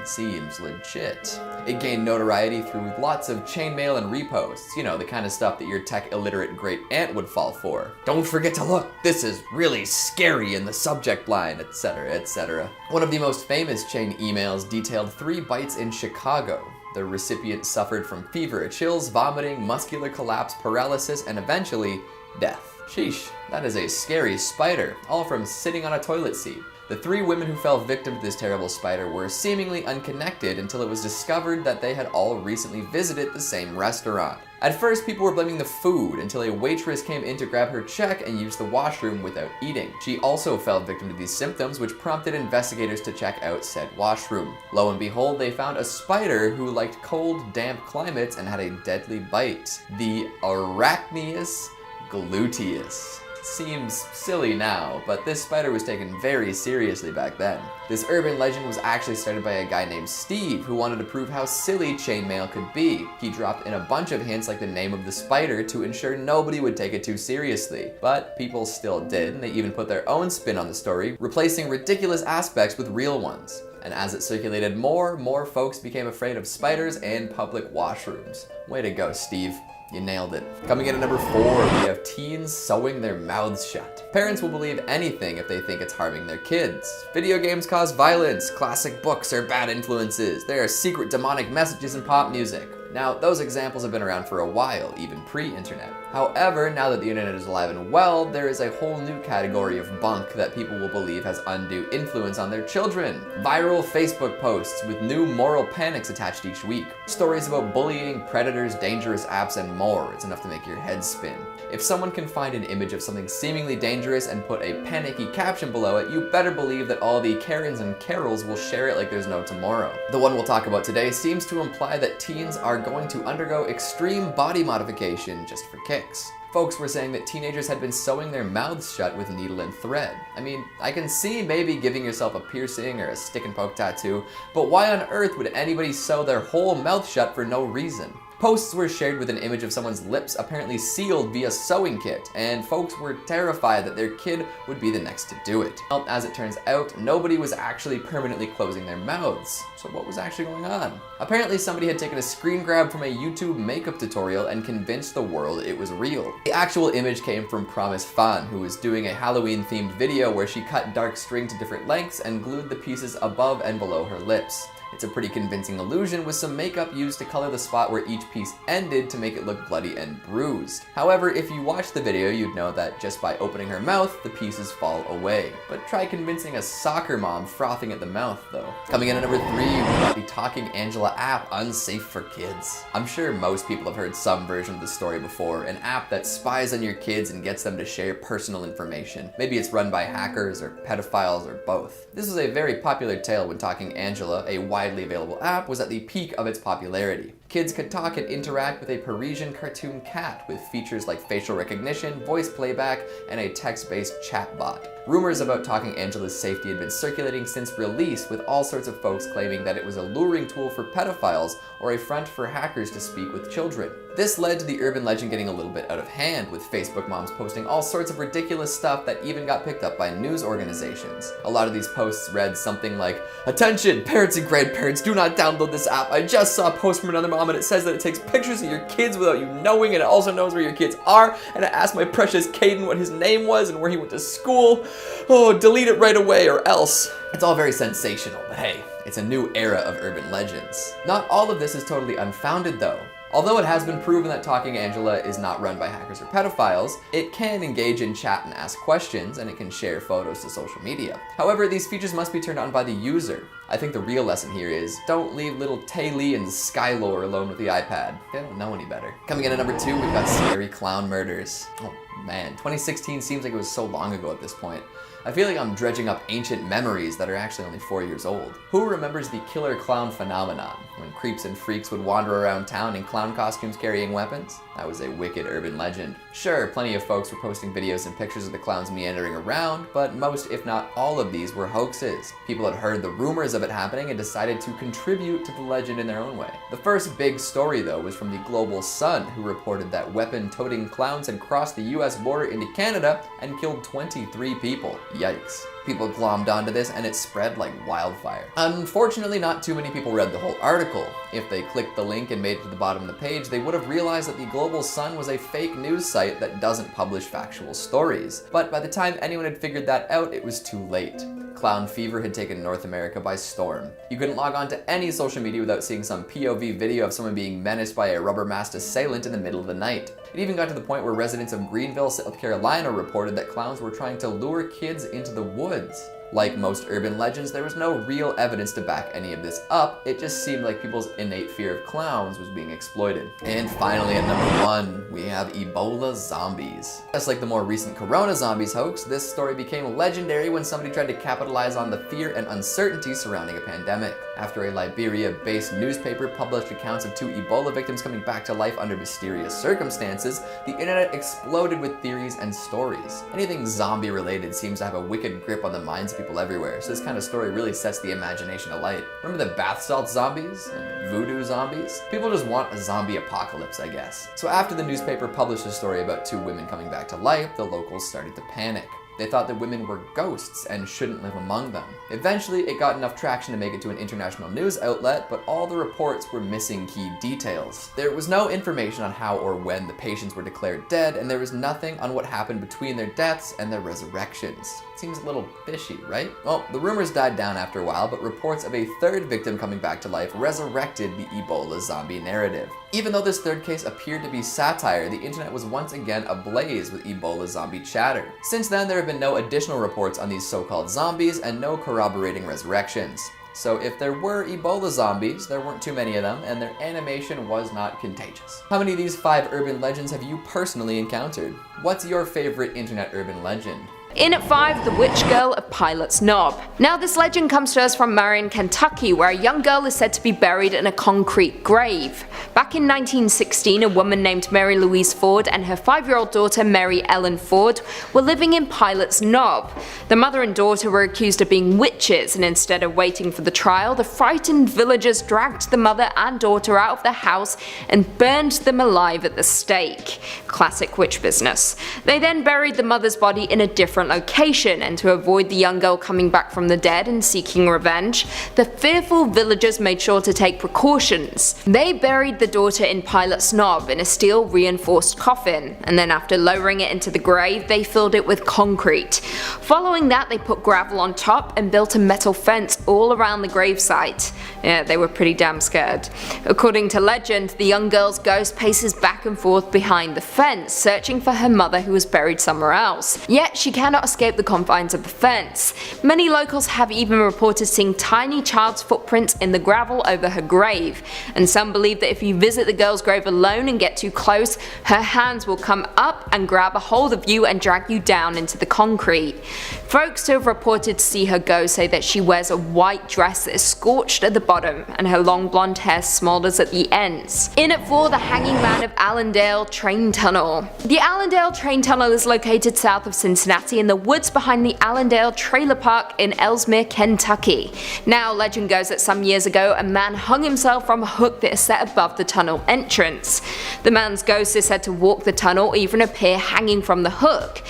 Seems legit. It gained notoriety through lots of chainmail and reposts, you know, the kind of stuff that your tech-illiterate great aunt would fall for. Don't forget to look, this is really scary in the subject line, etc, etc. One of the most famous chain emails detailed 3 bites in Chicago. The recipient suffered from fever, chills, vomiting, muscular collapse, paralysis, and eventually, death. Sheesh, that is a scary spider, all from sitting on a toilet seat. The 3 women who fell victim to this terrible spider were seemingly unconnected until it was discovered that they had all recently visited the same restaurant. At first, people were blaming the food until a waitress came in to grab her check and use the washroom without eating. She also fell victim to these symptoms, which prompted investigators to check out said washroom. Lo and behold, they found a spider who liked cold, damp climates and had a deadly bite. The Arachneus gluteus. Seems silly now, but this spider was taken very seriously back then. This urban legend was actually started by a guy named Steve who wanted to prove how silly chainmail could be. He dropped in a bunch of hints like the name of the spider to ensure nobody would take it too seriously. But people still did, and they even put their own spin on the story, replacing ridiculous aspects with real ones. And as it circulated more folks became afraid of spiders and public washrooms. Way to go, Steve. You nailed it. Coming in at number 4, we have teens sewing their mouths shut. Parents will believe anything if they think it's harming their kids. Video games cause violence, classic books are bad influences, there are secret demonic messages in pop music. Now, those examples have been around for a while, even pre-internet. However, now that the internet is alive and well, there is a whole new category of bunk that people will believe has undue influence on their children. Viral Facebook posts with new moral panics attached each week. Stories about bullying, predators, dangerous apps, and more. It's enough to make your head spin. If someone can find an image of something seemingly dangerous and put a panicky caption below it, you better believe that all the Karens and Carols will share it like there's no tomorrow. The one we'll talk about today seems to imply that teens are going to undergo extreme body modification just for kicks. Folks were saying that teenagers had been sewing their mouths shut with needle and thread. I mean, I can see maybe giving yourself a piercing or a stick and poke tattoo, but why on earth would anybody sew their whole mouth shut for no reason? Posts were shared with an image of someone's lips apparently sealed via sewing kit, and folks were terrified that their kid would be the next to do it. Well, as it turns out, nobody was actually permanently closing their mouths. So what was actually going on? Apparently somebody had taken a screen grab from a YouTube makeup tutorial and convinced the world it was real. The actual image came from Promise Fan, who was doing a Halloween-themed video where she cut dark string to different lengths and glued the pieces above and below her lips. It's a pretty convincing illusion with some makeup used to color the spot where each piece ended to make it look bloody and bruised. However, if you watch the video, you'd know that just by opening her mouth, the pieces fall away. But try convincing a soccer mom frothing at the mouth, though. Coming in at number 3, we've got the Talking Angela app, unsafe for kids. I'm sure most people have heard some version of the story before, an app that spies on your kids and gets them to share personal information. Maybe it's run by hackers or pedophiles or both. This was a very popular tale when Talking Angela, a widely available app, was at the peak of its popularity. Kids could talk and interact with a Parisian cartoon cat with features like facial recognition, voice playback, and a text-based chatbot. Rumors about Talking Angela's safety had been circulating since release, with all sorts of folks claiming that it was a luring tool for pedophiles or a front for hackers to speak with children. This led to the urban legend getting a little bit out of hand, with Facebook moms posting all sorts of ridiculous stuff that even got picked up by news organizations. A lot of these posts read something like, "Attention, parents and grandparents, do not download this app. I just saw a post from another mom and it says that it takes pictures of your kids without you knowing, and it also knows where your kids are, and it asked my precious Caden what his name was and where he went to school. Oh, delete it right away or else." It's all very sensational, but hey, it's a new era of urban legends. Not all of this is totally unfounded though. Although it has been proven that Talking Angela is not run by hackers or pedophiles, it can engage in chat and ask questions, and it can share photos to social media. However, these features must be turned on by the user. I think the real lesson here is, don't leave little Taylor and Skylore alone with the iPad. They don't know any better. Coming in at number 2, we've got scary clown murders. Oh man, 2016 seems like it was so long ago at this point. I feel like I'm dredging up ancient memories that are actually only 4 years old. Who remembers the killer clown phenomenon, when creeps and freaks would wander around town in clown costumes carrying weapons? That was a wicked urban legend. Sure, plenty of folks were posting videos and pictures of the clowns meandering around, but most, if not all of these, were hoaxes. People had heard the rumors of it happening and decided to contribute to the legend in their own way. The first big story, though, was from the Global Sun, who reported that weapon-toting clowns had crossed the US border into Canada and killed 23 people. Yikes. People glommed onto this and it spread like wildfire. Unfortunately, not too many people read the whole article. If they clicked the link and made it to the bottom of the page, they would have realized that the Global Sun was a fake news site that doesn't publish factual stories. But by the time anyone had figured that out, it was too late. Clown fever had taken North America by storm. You couldn't log on to any social media without seeing some POV video of someone being menaced by a rubber-masked assailant in the middle of the night. It even got to the point where residents of Greenville, South Carolina reported that clowns were trying to lure kids into the woods. Like most urban legends, there was no real evidence to back any of this up. It just seemed like people's innate fear of clowns was being exploited. And finally, at number 1, we have Ebola zombies. Just like the more recent Corona zombies hoax, this story became legendary when somebody tried to capitalize on the fear and uncertainty surrounding a pandemic. After a Liberia-based newspaper published accounts of 2 Ebola victims coming back to life under mysterious circumstances, the internet exploded with theories and stories. Anything zombie-related seems to have a wicked grip on the minds of people everywhere, so this kind of story really sets the imagination alight. Remember the bath salt zombies and voodoo zombies? People just want a zombie apocalypse, I guess. So after the newspaper published a story about 2 women coming back to life, the locals started to panic. They thought that women were ghosts and shouldn't live among them. Eventually, it got enough traction to make it to an international news outlet, but all the reports were missing key details. There was no information on how or when the patients were declared dead, and there was nothing on what happened between their deaths and their resurrections. Seems a little fishy, right? Well, the rumors died down after a while, but reports of a third victim coming back to life resurrected the Ebola zombie narrative. Even though this third case appeared to be satire, the internet was once again ablaze with Ebola zombie chatter. Since then, there have been no additional reports on these so-called zombies and no corroborating resurrections. So if there were Ebola zombies, there weren't too many of them, and their animation was not contagious. How many of these 5 urban legends have you personally encountered? What's your favorite internet urban legend? In at 5, the Witch Girl of Pilot's Knob. Now this legend comes to us from Marion, Kentucky, where a young girl is said to be buried in a concrete grave. Back in 1916, a woman named Mary Louise Ford and her 5-year-old daughter Mary Ellen Ford were living in Pilot's Knob. The mother and daughter were accused of being witches, and instead of waiting for the trial, the frightened villagers dragged the mother and daughter out of the house and burned them alive at the stake. Classic witch business. They then buried the mother's body in a different location, and to avoid the young girl coming back from the dead and seeking revenge, the fearful villagers made sure to take precautions. They buried the daughter in Pilot's Knob in a steel reinforced coffin, and then after lowering it into the grave, they filled it with concrete. Following that, they put gravel on top and built a metal fence all around the gravesite. Yeah, they were pretty damn scared. According to legend, the young girl's ghost paces back and forth behind the fence, searching for her mother who was buried somewhere else. Yet she cannot escape the confines of the fence. Many locals have even reported seeing tiny child's footprints in the gravel over her grave, and some believe that if you visit the girl's grave alone and get too close, her hands will come up and grab a hold of you and drag you down into the concrete. Folks who have reported to see her go say that she wears a white dress that is scorched at the bottom and her long blonde hair smolders at the ends. In at 4, the Hanging Man of Allendale Train Tunnel. The Allendale Train Tunnel is located south of Cincinnati in the woods behind the Allendale Trailer Park in Ellesmere, Kentucky. Now, legend goes that some years ago, a man hung himself from a hook that is set above the tunnel entrance. The man's ghost is said to walk the tunnel or even appear hanging from the hook.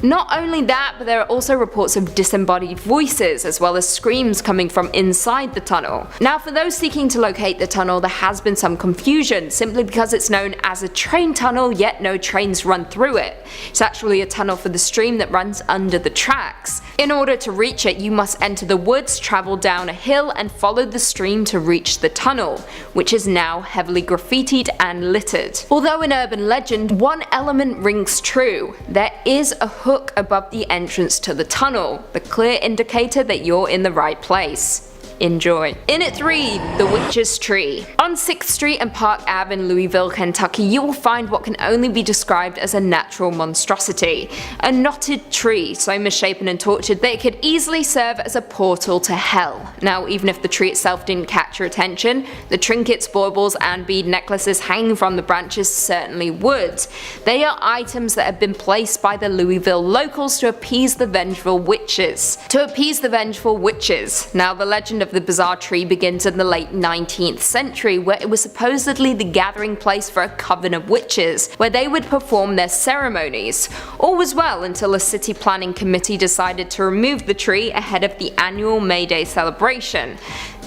Not only that, but there are also reports of disembodied voices as well as screams coming from inside the tunnel. Now, for those seeking to locate the tunnel, there has been some confusion simply because it's known as a train tunnel, yet no trains run through it. It's actually a tunnel for the stream that runs under the tracks. In order to reach it, you must enter the woods, travel down a hill, and follow the stream to reach the tunnel, which is now heavily graffitied and littered. Although in urban legend, one element rings true. There is a hook above the entrance to the tunnel, the clear indicator that you're in the right place. Enjoy. In at 3, the Witch's Tree. On 6th Street and Park Ave in Louisville, Kentucky, you will find what can only be described as a natural monstrosity. A knotted tree, so misshapen and tortured that it could easily serve as a portal to hell. Now, even if the tree itself didn't catch your attention, the trinkets, baubles, and bead necklaces hanging from the branches certainly would. They are items that have been placed by the Louisville locals to appease the vengeful witches. Now, the legend of the bizarre tree begins in the late 19th century, where it was supposedly the gathering place for a coven of witches, where they would perform their ceremonies. All was well until a city planning committee decided to remove the tree ahead of the annual May Day celebration.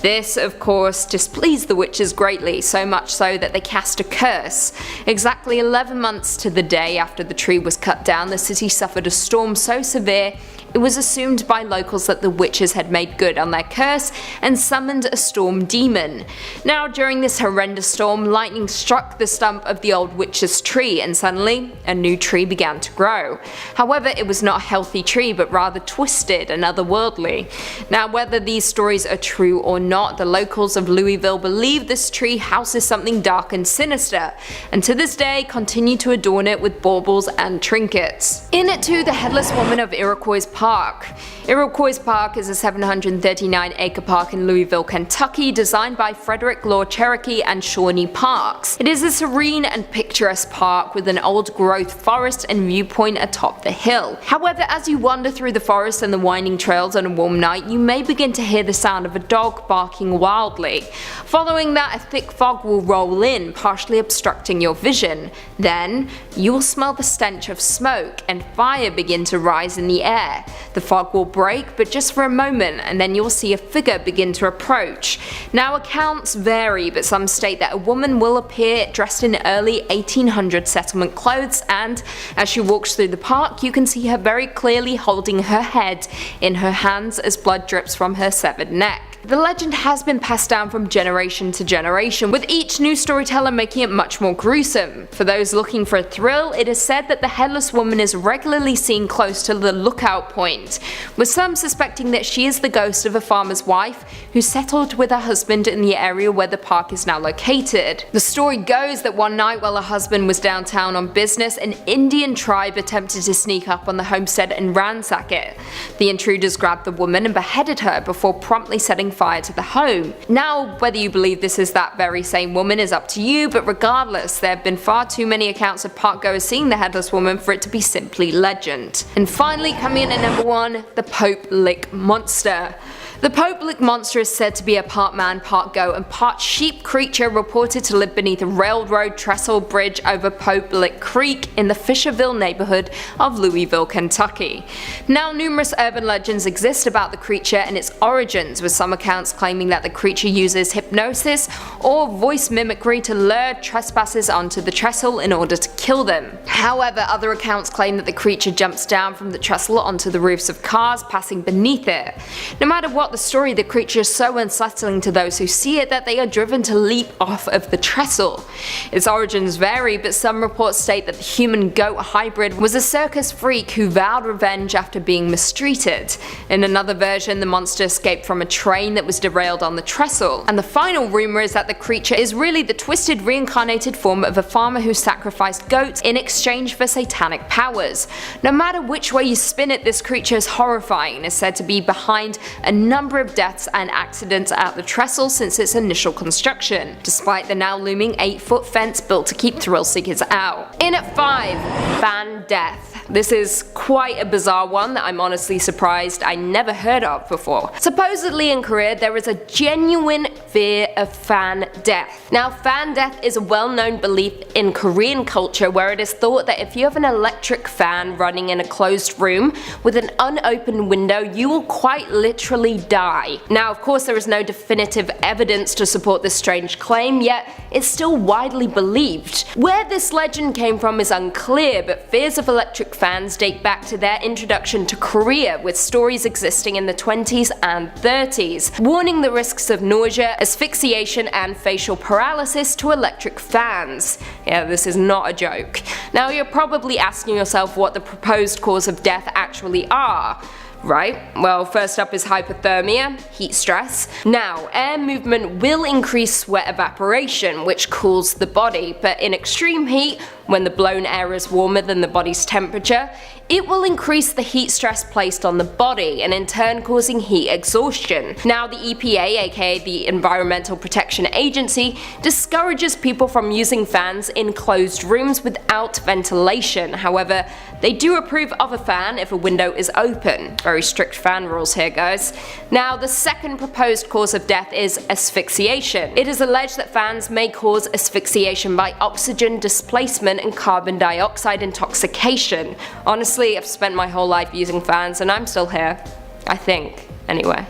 This, of course, displeased the witches greatly, so much so that they cast a curse. Exactly 11 months to the day after the tree was cut down, the city suffered a storm so severe it was assumed by locals that the witches had made good on their curse and summoned a storm demon. Now, during this horrendous storm, lightning struck the stump of the old witch's tree, and suddenly a new tree began to grow. However, it was not a healthy tree, but rather twisted and otherworldly. Now, whether these stories are true or not, the locals of Louisville believe this tree houses something dark and sinister, and to this day continue to adorn it with baubles and trinkets. In it too, the Headless Woman of Iroquois Park. Iroquois Park is a 739-acre park in Louisville, Kentucky, designed by Frederick Law Cherokee and Shawnee Parks. It is a serene and picturesque park with an old-growth forest and viewpoint atop the hill. However, as you wander through the forest and the winding trails on a warm night, you may begin to hear the sound of a dog barking barking wildly. Following that, a thick fog will roll in, partially obstructing your vision. Then, you will smell the stench of smoke and fire begin to rise in the air. The fog will break, but just for a moment, and then you'll see a figure begin to approach. Now, accounts vary, but some state that a woman will appear dressed in early 1800 settlement clothes, and as she walks through the park, you can see her very clearly holding her head in her hands as blood drips from her severed neck. The legend has been passed down from generation to generation, with each new storyteller making it much more gruesome. For those looking for a thrill, it is said that the headless woman is regularly seen close to the lookout point, with some suspecting that she is the ghost of a farmer's wife who settled with her husband in the area where the park is now located. The story goes that one night while her husband was downtown on business, an Indian tribe attempted to sneak up on the homestead and ransack it. The intruders grabbed the woman and beheaded her before promptly setting fire to the home. Now, whether you believe this is that very same woman is up to you, but regardless, there have been far too many accounts of parkgoers seeing the headless woman for it to be simply legend. And finally, coming in at number 1, the Pope Lick Monster. The Pope Lick Monster is said to be a part man, part goat, and part sheep creature reported to live beneath a railroad trestle bridge over Pope Lick Creek in the Fisherville neighborhood of Louisville, Kentucky. Now, numerous urban legends exist about the creature and its origins, with some accounts claiming that the creature uses hypnosis or voice mimicry to lure trespassers onto the trestle in order to kill them. However, other accounts claim that the creature jumps down from the trestle onto the roofs of cars passing beneath it. No matter what the story, the creature is so unsettling to those who see it that they are driven to leap off of the trestle. Its origins vary, but some reports state that the human-goat hybrid was a circus freak who vowed revenge after being mistreated. In another version, the monster escaped from a train that was derailed on the trestle. And the final rumor is that the creature is really the twisted reincarnated form of a farmer who sacrificed goats in exchange for satanic powers. No matter which way you spin it, this creature is horrifying and is said to be behind a number of deaths and accidents at the trestle since its initial construction, despite the now looming 8-foot fence built to keep thrill seekers out. In at 5, fan death. This is quite a bizarre one that I'm honestly surprised I never heard of before. Supposedly in Korea, there is a genuine fear of fan death. Now, fan death is a well-known belief in Korean culture where it is thought that if you have an electric fan running in a closed room with an unopened window, you will quite literally die. Now, of course, there is no definitive evidence to support this strange claim, yet it's still widely believed. Where this legend came from is unclear, but fears of electric fans date back to their introduction to Korea, with stories existing in the 20s and 30s, warning the risks of nausea, asphyxiation, and facial paralysis to electric fans. Yeah, this is not a joke. Now, you're probably asking yourself what the proposed cause of death actually are. Right, well, first up is hypothermia, heat stress. Now, air movement will increase sweat evaporation, which cools the body, but in extreme heat, when the blown air is warmer than the body's temperature, it will increase the heat stress placed on the body and in turn causing heat exhaustion. Now, the EPA, aka the Environmental Protection Agency, discourages people from using fans in closed rooms without ventilation. However, they do approve of a fan if a window is open. Very strict fan rules here, guys. Now, the second proposed cause of death is asphyxiation. It is alleged that fans may cause asphyxiation by oxygen displacement and carbon dioxide intoxication. Honestly, I've spent my whole life using fans and I'm still here. I think, anyway.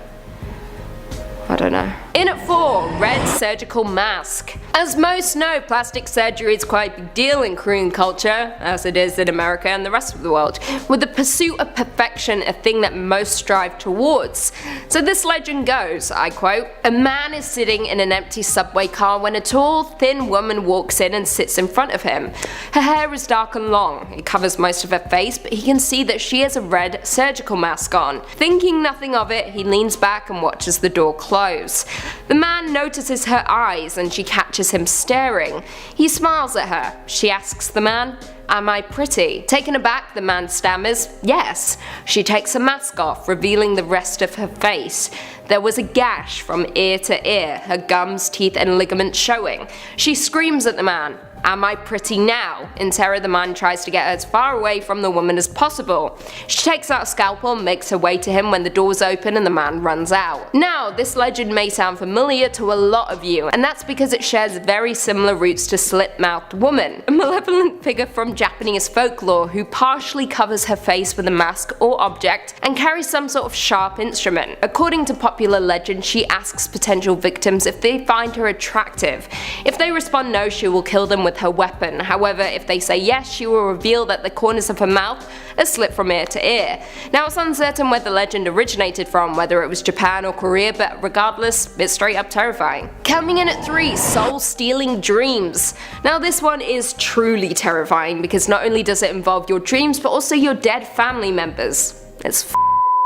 I don't know. In at 4, red surgical mask. As most know, plastic surgery is quite a big deal in Korean culture, as it is in America and the rest of the world, with the pursuit of perfection a thing that most strive towards. So this legend goes, I quote, "A man is sitting in an empty subway car when a tall, thin woman walks in and sits in front of him. Her hair is dark and long. It covers most of her face, but he can see that she has a red surgical mask on. Thinking nothing of it, he leans back and watches the door close. The man notices her eyes and she catches him staring. He smiles at her. She asks the man, 'Am I pretty?' Taken aback, the man stammers, 'Yes.' She takes her mask off, revealing the rest of her face. There was a gash from ear to ear, her gums, teeth, and ligaments showing. She screams at the man, "Am I pretty now?" In terror, the man tries to get her as far away from the woman as possible. She takes out a scalpel and makes her way to him when the doors open and the man runs out. Now, this legend may sound familiar to a lot of you, and that's because it shares very similar roots to Slit-Mouthed Woman, a malevolent figure from Japanese folklore who partially covers her face with a mask or object and carries some sort of sharp instrument. According to popular legend, she asks potential victims if they find her attractive. If they respond no, she will kill them with her weapon. However, if they say yes, she will reveal that the corners of her mouth are slit from ear to ear. Now, it's uncertain where the legend originated from, whether it was Japan or Korea, but regardless, it's straight up terrifying. Coming in at 3, soul-stealing dreams. Now, this one is truly terrifying because not only does it involve your dreams, but also your dead family members. It's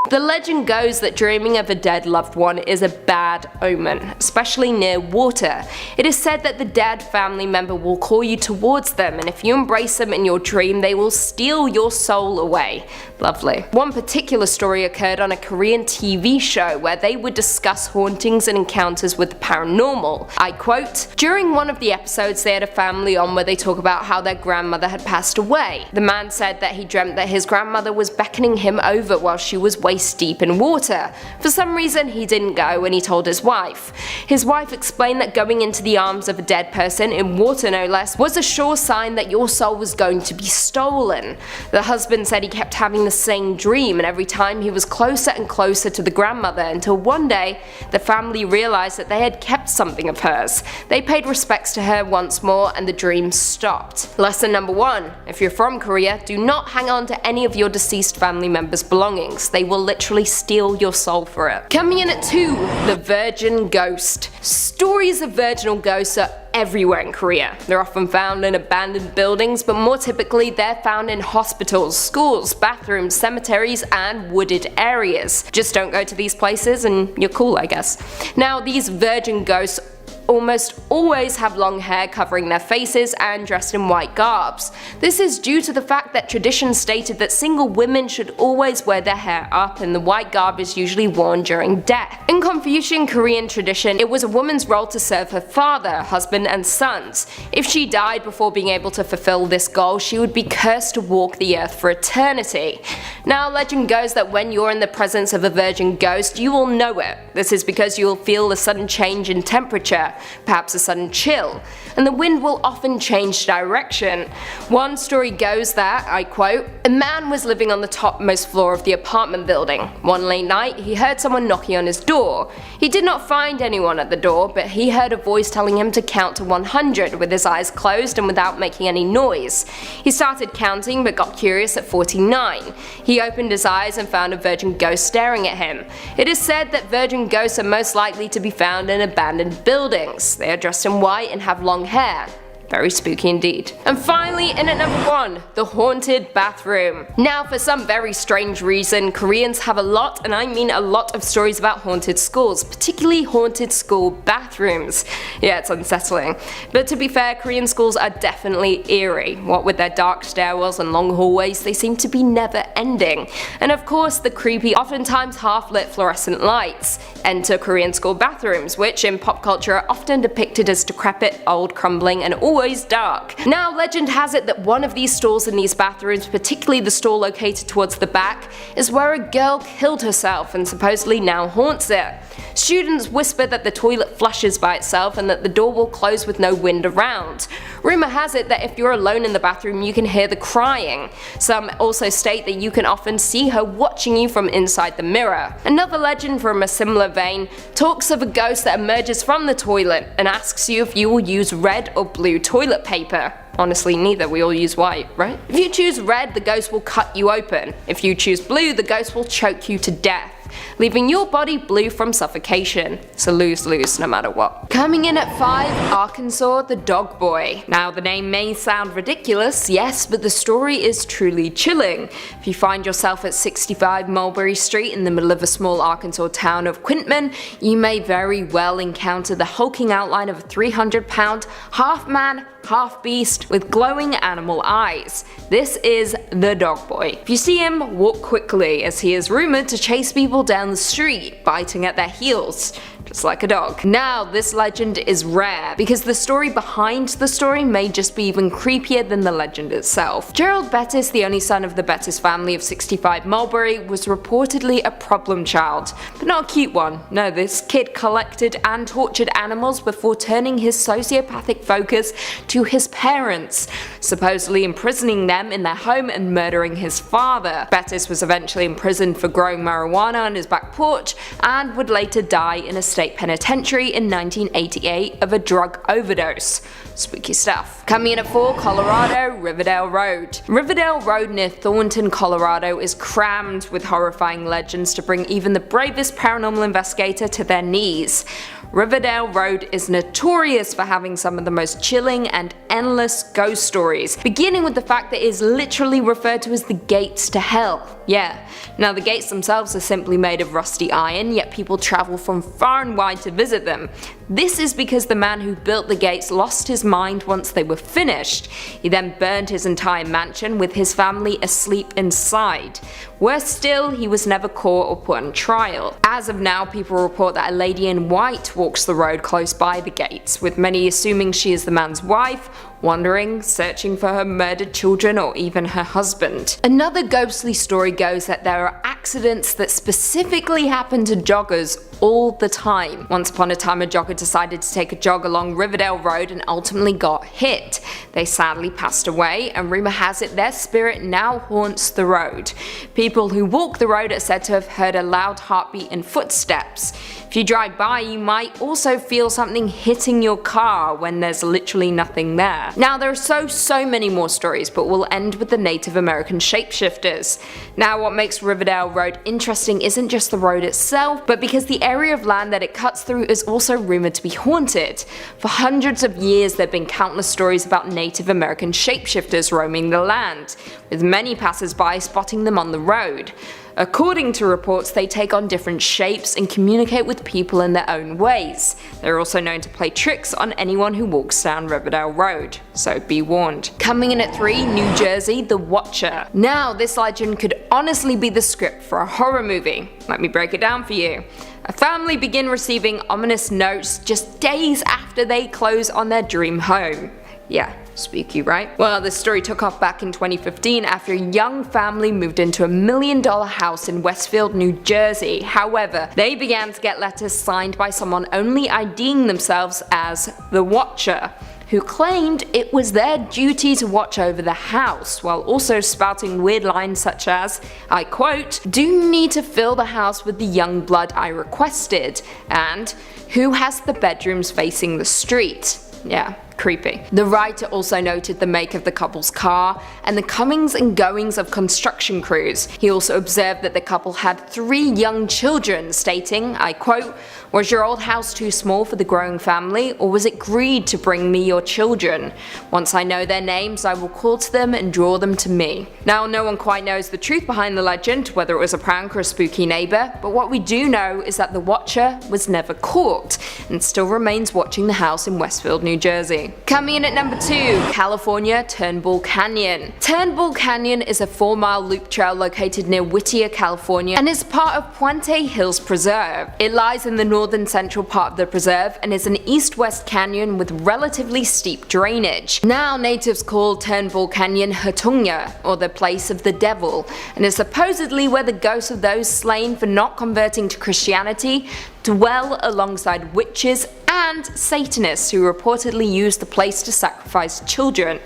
The legend goes that dreaming of a dead loved one is a bad omen, especially near water. It is said that the dead family member will call you towards them, and if you embrace them in your dream, they will steal your soul away. Lovely. One particular story occurred on a Korean TV show where they would discuss hauntings and encounters with the paranormal. I quote, "During one of the episodes, they had a family on where they talk about how their grandmother had passed away. The man said that he dreamt that his grandmother was beckoning him over while she was waist deep in water. For some reason, he didn't go and he told his wife. His wife explained that going into the arms of a dead person, in water no less, was a sure sign that your soul was going to be stolen. The husband said he kept having the same dream, and every time he was closer and closer to the grandmother, until one day the family realized that they had kept something of hers. They paid respects to her once more and the dream stopped." Lesson number 1. If you're from Korea, do not hang on to any of your deceased family members' belongings. They will literally steal your soul for it. Coming in at 2, the virgin ghost. Stories of virginal ghosts are everywhere in Korea. They're often found in abandoned buildings, but more typically they're found in hospitals, schools, bathrooms, cemeteries, and wooded areas. Just don't go to these places and you're cool, I guess. Now, these virgin ghosts almost always have long hair covering their faces and dressed in white garbs. This is due to the fact that tradition stated that single women should always wear their hair up, and the white garb is usually worn during death. In Confucian Korean tradition, it was a woman's role to serve her father, husband, and sons. If she died before being able to fulfill this goal, she would be cursed to walk the earth for eternity. Now, legend goes that when you're in the presence of a virgin ghost, you will know it. This is because you will feel a sudden change in temperature, perhaps a sudden chill, and the wind will often change direction. One story goes that, I quote, "A man was living on the topmost floor of the apartment building. One late night, he heard someone knocking on his door. He did not find anyone at the door, but he heard a voice telling him to count to 100 with his eyes closed and without making any noise. He started counting but got curious at 49. He opened his eyes and found a virgin ghost staring at him. It is said that virgin ghosts are most likely to be found in abandoned buildings. They are dressed in white and have long hair. Very spooky indeed." And finally, in at number 1, the haunted bathroom. Now, for some very strange reason, Koreans have a lot, and I mean a lot, of stories about haunted schools, particularly haunted school bathrooms. Yeah, it's unsettling. But to be fair, Korean schools are definitely eerie. What with their dark stairwells and long hallways, they seem to be never ending. And of course, the creepy, oftentimes half-lit fluorescent lights. Enter Korean school bathrooms, which in pop culture are often depicted as decrepit, old, crumbling, and always dark. Now, legend has it that one of these stalls in these bathrooms, particularly the stall located towards the back, is where a girl killed herself and supposedly now haunts it. Students whisper that the toilet flushes by itself and that the door will close with no wind around. Rumor has it that if you're alone in the bathroom, you can hear the crying. Some also state that you can often see her watching you from inside the mirror. Another legend from a similar vein talks of a ghost that emerges from the toilet and asks you if you will use red or blue toilet paper. Honestly, neither. We all use white, right? If you choose red, the ghost will cut you open. If you choose blue, the ghost will choke you to death, leaving your body blue from suffocation. It's a lose-lose no matter what. Coming in at 5, Arkansas the Dog Boy. Now, the name may sound ridiculous, yes, but the story is truly chilling. If you find yourself at 65 Mulberry Street in the middle of a small Arkansas town of Quintman, you may very well encounter the hulking outline of a 300-pound, half-man, half-beast with glowing animal eyes. This is the Dog Boy. If you see him, walk quickly, as he is rumored to chase people down the street, biting at their heels. just like a dog. Now, this legend is rare, because the story behind the story may just be even creepier than the legend itself. Gerald Bettis, the only son of the Bettis family of 65 Mulberry, was reportedly a problem child, but not a cute one. No, this kid collected and tortured animals before turning his sociopathic focus to his parents, supposedly imprisoning them in their home and murdering his father. Bettis was eventually imprisoned for growing marijuana on his back porch and would later die in a state penitentiary in 1988 of a drug overdose. Spooky stuff. Coming in at 4, Colorado, Riverdale Road. Riverdale Road near Thornton, Colorado is crammed with horrifying legends to bring even the bravest paranormal investigator to their knees. Riverdale Road is notorious for having some of the most chilling and endless ghost stories, beginning with the fact that it is literally referred to as the gates to hell. Yeah, now the gates themselves are simply made of rusty iron, yet people travel from far and wide to visit them. This is because the man who built the gates lost his mind once they were finished. He then burned his entire mansion with his family asleep inside. Worse still, he was never caught or put on trial. As of now, people report that a lady in white walks the road close by the gates, with many assuming she is the man's wife, wandering, searching for her murdered children or even her husband. Another ghostly story goes that there are accidents that specifically happen to joggers all the time. Once upon a time, a jogger decided to take a jog along Riverdale Road and ultimately got hit. They sadly passed away, and rumor has it their spirit now haunts the road. People who walk the road are said to have heard a loud heartbeat and footsteps. If you drive by, you might also feel something hitting your car when there's literally nothing there. Now, there are so many more stories, but we'll end with the Native American shapeshifters. Now, what makes Riverdale Road interesting isn't just the road itself, but because the area of land that it cuts through is also rumored to be haunted. For hundreds of years, there have been countless stories about Native American shapeshifters roaming the land, with many passers-by spotting them on the road. According to reports, they take on different shapes and communicate with people in their own ways. They're also known to play tricks on anyone who walks down Riverdale Road, so be warned. Coming in at 3, New Jersey, The Watcher. Now, this legend could honestly be the script for a horror movie. Let me break it down for you. A family begin receiving ominous notes just days after they close on their dream home. Yeah, spooky, right? Well, this story took off back in 2015 after a young family moved into a $1 million house in Westfield, New Jersey. However, they began to get letters signed by someone only IDing themselves as the Watcher, who claimed it was their duty to watch over the house, while also spouting weird lines such as, I quote, "Do need to fill the house with the young blood I requested," and "Who has the bedrooms facing the street?" Yeah, creepy. The writer also noted the make of the couple's car and the comings and goings of construction crews. He also observed that the couple had 3 young children, stating, I quote, "Was your old house too small for the growing family, or was it greed to bring me your children? Once I know their names, I will call to them and draw them to me." Now, no one quite knows the truth behind the legend, whether it was a prank or a spooky neighbor, but what we do know is that the Watcher was never caught and still remains watching the house in Westfield, New Jersey. Coming in at number 2, California, Turnbull Canyon. Turnbull Canyon is a 4-mile loop trail located near Whittier, California, and is part of Puente Hills Preserve. It lies in the northern central part of the preserve and is an east-west canyon with relatively steep drainage. Now, natives call Turnbull Canyon Hatunga, or the place of the devil, and is supposedly where the ghosts of those slain for not converting to Christianity dwell alongside witches and Satanists who reportedly use the place to sacrifice children,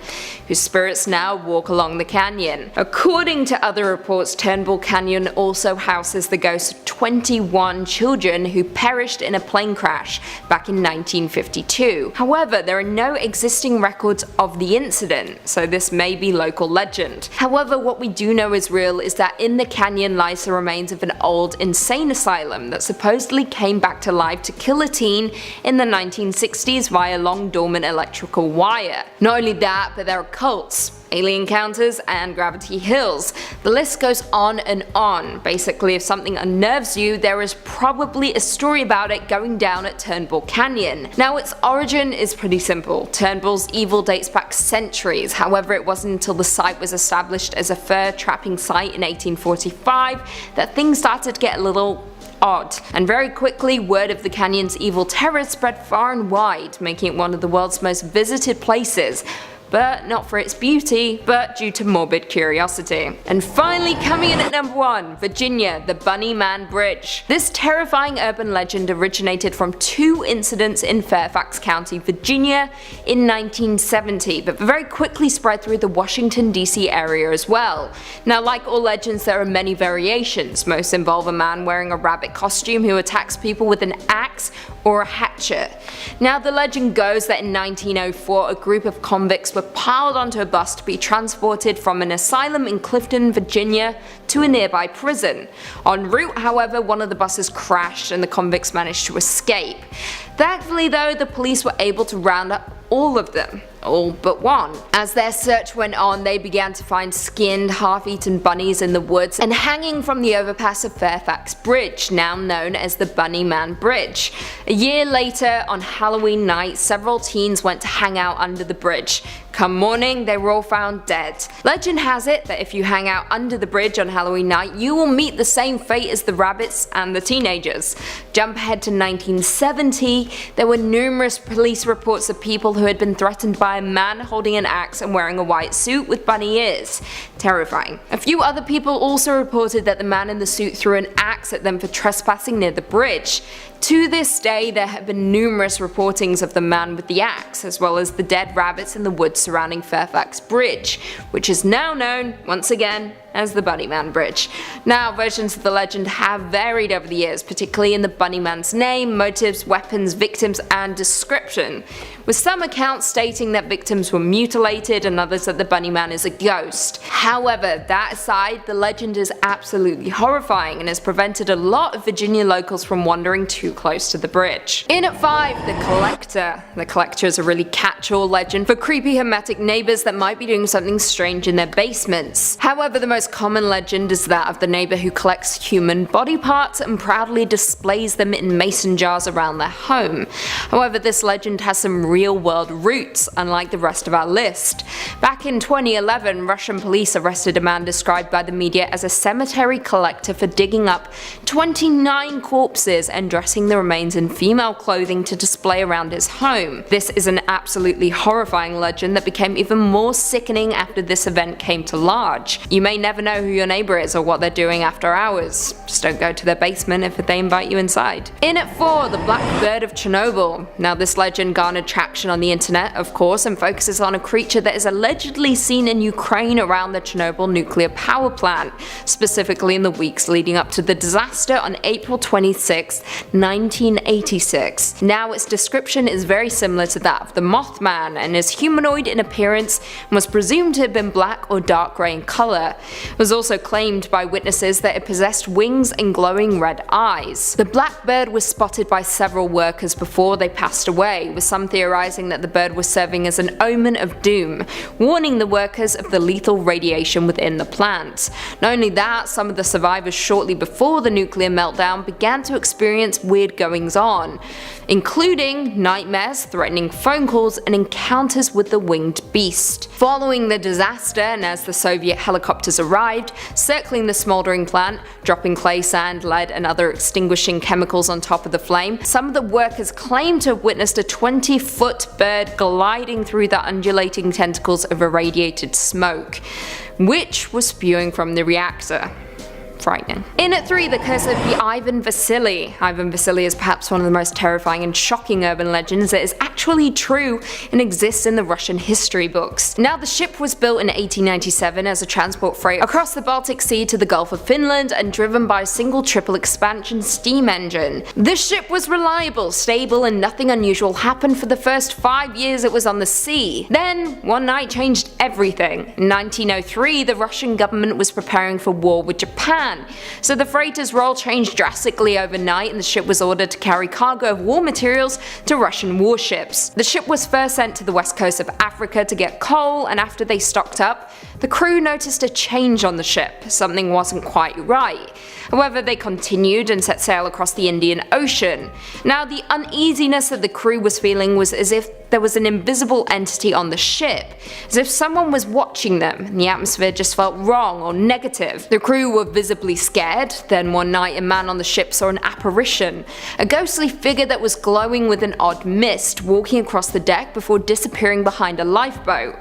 whose spirits now walk along the canyon. According to other reports, Turnbull Canyon also houses the ghosts of 21 children who perished in a plane crash back in 1952. However, there are no existing records of the incident, so this may be local legend. However, what we do know is real is that in the canyon lies the remains of an old insane asylum that supposedly came back to life to kill a teen in the 1960s via long dormant electrical wire. Not only that, but there are cults, alien encounters, and gravity hills. The list goes on and on. Basically, if something unnerves you, there is probably a story about it going down at Turnbull Canyon. Now, its origin is pretty simple. Turnbull's evil dates back centuries. However, it wasn't until the site was established as a fur trapping site in 1845 that things started to get a little odd, and very quickly word of the canyon's evil terror spread far and wide, making it one of the world's most visited places. But not for its beauty, but due to morbid curiosity. And finally coming in at number 1, Virginia, the Bunny Man Bridge. This terrifying urban legend originated from 2 incidents in Fairfax County, Virginia in 1970, but very quickly spread through the Washington DC area as well. Now, like all legends, there are many variations. Most involve a man wearing a rabbit costume who attacks people with an axe or a hatchet. Now, the legend goes that in 1904 a group of convicts were piled onto a bus to be transported from an asylum in Clifton, Virginia to a nearby prison. En route, however, one of the buses crashed and the convicts managed to escape. Thankfully though, the police were able to round up all of them, all but one. As their search went on, they began to find skinned, half-eaten bunnies in the woods and hanging from the overpass of Fairfax Bridge, now known as the Bunny Man Bridge. A year later, on Halloween night, several teens went to hang out under the bridge. Come morning, they were all found dead. Legend has it that if you hang out under the bridge on Halloween night, you will meet the same fate as the rabbits and the teenagers. Jump ahead to 1970, there were numerous police reports of people who had been threatened by a man holding an axe and wearing a white suit with bunny ears. Terrifying. A few other people also reported that the man in the suit threw an axe at them for trespassing near the bridge. To this day, there have been numerous reportings of the man with the axe, as well as the dead rabbits in the woods surrounding Fairfax Bridge, which is now known, once again, as the Bunny Man Bridge. Now, versions of the legend have varied over the years, particularly in the Bunny Man's name, motives, weapons, victims, and description, with some accounts stating that victims were mutilated and others that the Bunny Man is a ghost. However, that aside, the legend is absolutely horrifying and has prevented a lot of Virginia locals from wandering too close to the bridge. In at 5, the Collector. The Collector is a really catch-all legend for creepy hermetic neighbors that might be doing something strange in their basements. However, the most common legend is that of the neighbor who collects human body parts and proudly displays them in mason jars around their home. However, this legend has some real-world roots, unlike the rest of our list. Back in 2011, Russian police arrested a man described by the media as a cemetery collector for digging up 29 corpses and dressing the remains in female clothing to display around his home. This is an absolutely horrifying legend that became even more sickening after this event came to large. You may never know who your neighbor is or what they're doing after hours. Just don't go to their basement if they invite you inside. In at 4, the Black Bird of Chernobyl. Now, this legend garnered traction on the internet, of course, and focuses on a creature that is allegedly seen in Ukraine around the Chernobyl nuclear power plant, specifically in the weeks leading up to the disaster on April 26, 1986. Now, its description is very similar to that of the Mothman and is humanoid in appearance and was presumed to have been black or dark grey in colour. It was also claimed by witnesses that it possessed wings and glowing red eyes. The black bird was spotted by several workers before they passed away, with some theorizing that the bird was serving as an omen of doom, warning the workers of the lethal radiation within the plant. Not only that, some of the survivors shortly before the nuclear meltdown began to experience weird goings on, including nightmares, threatening phone calls, and encounters with the winged beast. Following the disaster, and as the Soviet helicopters arrived, circling the smoldering plant, dropping clay, sand, lead, and other extinguishing chemicals on top of the flame, some of the workers claimed to have witnessed a 20-foot bird gliding through the undulating tentacles of irradiated smoke, which was spewing from the reactor. Frightening. In at 3, the curse of the Ivan Vasily. Ivan Vasily is perhaps one of the most terrifying and shocking urban legends that is actually true and exists in the Russian history books. Now, the ship was built in 1897 as a transport freight across the Baltic Sea to the Gulf of Finland and driven by a single triple expansion steam engine. This ship was reliable, stable, and nothing unusual happened for the first 5 years it was on the sea. Then, one night changed everything. In 1903, the Russian government was preparing for war with Japan. So the freighter's role changed drastically overnight and the ship was ordered to carry cargo of war materials to Russian warships. The ship was first sent to the west coast of Africa to get coal, and after they stocked up, the crew noticed a change on the ship. Something wasn't quite right. However, they continued and set sail across the Indian Ocean. Now, the uneasiness that the crew was feeling was as if there was an invisible entity on the ship, as if someone was watching them and the atmosphere just felt wrong or negative. The crew were visibly scared. Then one night a man on the ship saw an apparition, a ghostly figure that was glowing with an odd mist, walking across the deck before disappearing behind a lifeboat.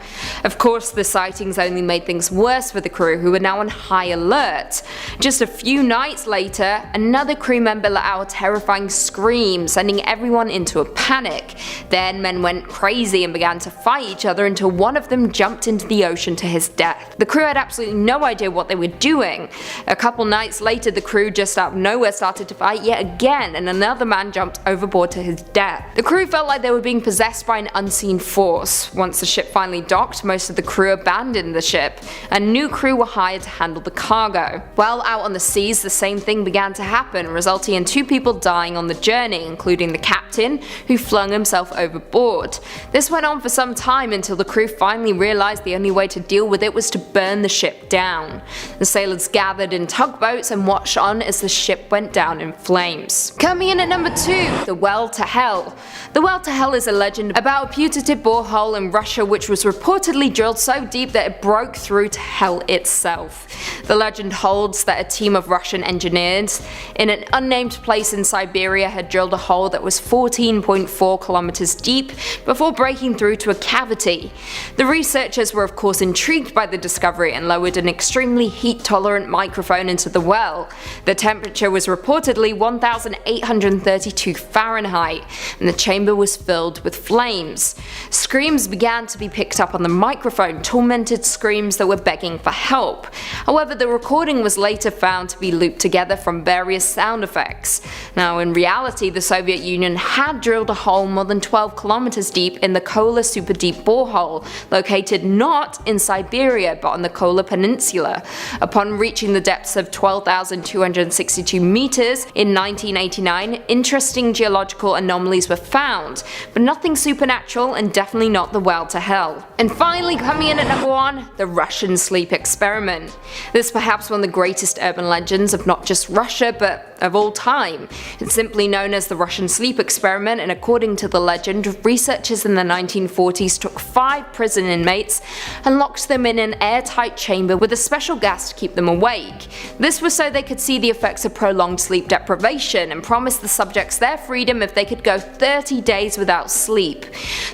Of course, the sightings only made things worse for the crew, who were now on high alert. Just a few nights later, another crew member let out a terrifying scream, sending everyone into a panic. Then men went crazy and began to fight each other until one of them jumped into the ocean to his death. The crew had absolutely no idea what they were doing. A couple nights later, the crew just out of nowhere started to fight yet again, and another man jumped overboard to his death. The crew felt like they were being possessed by an unseen force. Once the ship finally docked, most of the crew abandoned the ship, and new crew were hired to handle the cargo. While out on the seas, the same thing began to happen, resulting in 2 people dying on the journey, including the captain, who flung himself overboard. This went on for some time until the crew finally realized the only way to deal with it was to burn the ship down. The sailors gathered in tugboats and watched on as the ship went down in flames. Coming in at number 2, the Well to Hell. The Well to Hell is a legend about a putative borehole in Russia which was reportedly drilled so deep that it broke through to hell itself. The legend holds that a team of Russian engineers in an unnamed place in Siberia had drilled a hole that was 14.4 kilometers deep before breaking through to a cavity. The researchers were of course intrigued by the discovery and lowered an extremely heat-tolerant microphone into the well. The temperature was reportedly 1832 Fahrenheit, and the chamber was filled with flames. Screams began to be picked up on the microphone, tormented screams that were begging for help. However, the recording was later found to be looped together from various sound effects. Now, in reality, the Soviet Union had drilled a hole more than 12 kilometers deep in the Kola super deep borehole, located not in Siberia but on the Kola Peninsula. Upon reaching the depths of 12,262 meters in 1989, interesting geological anomalies were found, but nothing supernatural and definitely not the Well to Hell. And finally, coming in at number 1, the Russian sleep experiment. This is perhaps one of the greatest urban legends of not just Russia but of all time. It's simply known as the Russian sleep experiment, and according to the legend, researchers in the 1940s took 5 prison inmates and locked them in an airtight chamber with a special gas to keep them awake. This was so they could see the effects of prolonged sleep deprivation and promised the subjects their freedom if they could go 30 days without sleep.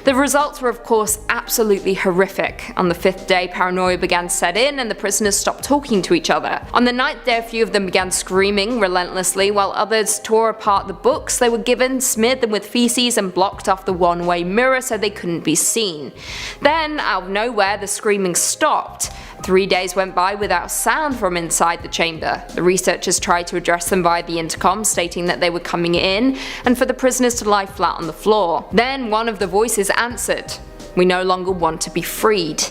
The results were of course absolutely horrific. On the 5th day, paranoia began to set in and the prisoners stopped talking to each other. On the 9th day, a few of them began screaming relentlessly, while others tore apart the books they were given, smeared them with feces and blocked off the one-way mirror so they couldn't be seen. Then, out of nowhere, the screaming stopped. 3 days went by without sound from inside the chamber. The researchers tried to address them via the intercom, stating that they were coming in and for the prisoners to lie flat on the floor. Then one of the voices answered, "We no longer want to be freed."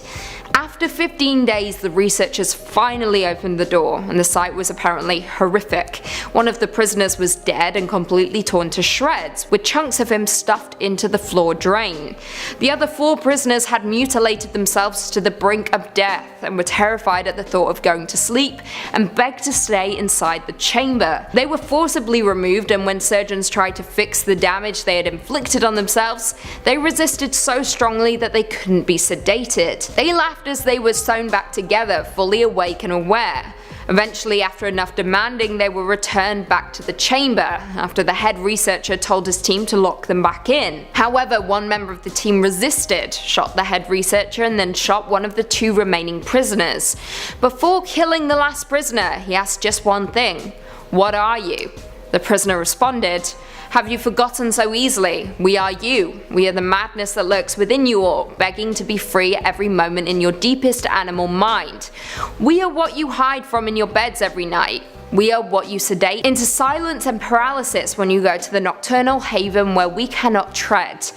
After 15 days, the researchers finally opened the door, and the sight was apparently horrific. One of the prisoners was dead and completely torn to shreds, with chunks of him stuffed into the floor drain. The other 4 prisoners had mutilated themselves to the brink of death and were terrified at the thought of going to sleep and begged to stay inside the chamber. They were forcibly removed, and when surgeons tried to fix the damage they had inflicted on themselves, they resisted so strongly that they couldn't be sedated. They laughed as they were sewn back together, fully awake and aware. Eventually, after enough demanding, they were returned back to the chamber, after the head researcher told his team to lock them back in. However, one member of the team resisted, shot the head researcher, and then shot one of the 2 remaining prisoners. Before killing the last prisoner, he asked just one thing: "What are you?" The prisoner responded, "Have you forgotten so easily? We are you. We are the madness that lurks within you all, begging to be free at every moment in your deepest animal mind. We are what you hide from in your beds every night. We are what you sedate into silence and paralysis when you go to the nocturnal haven where we cannot tread."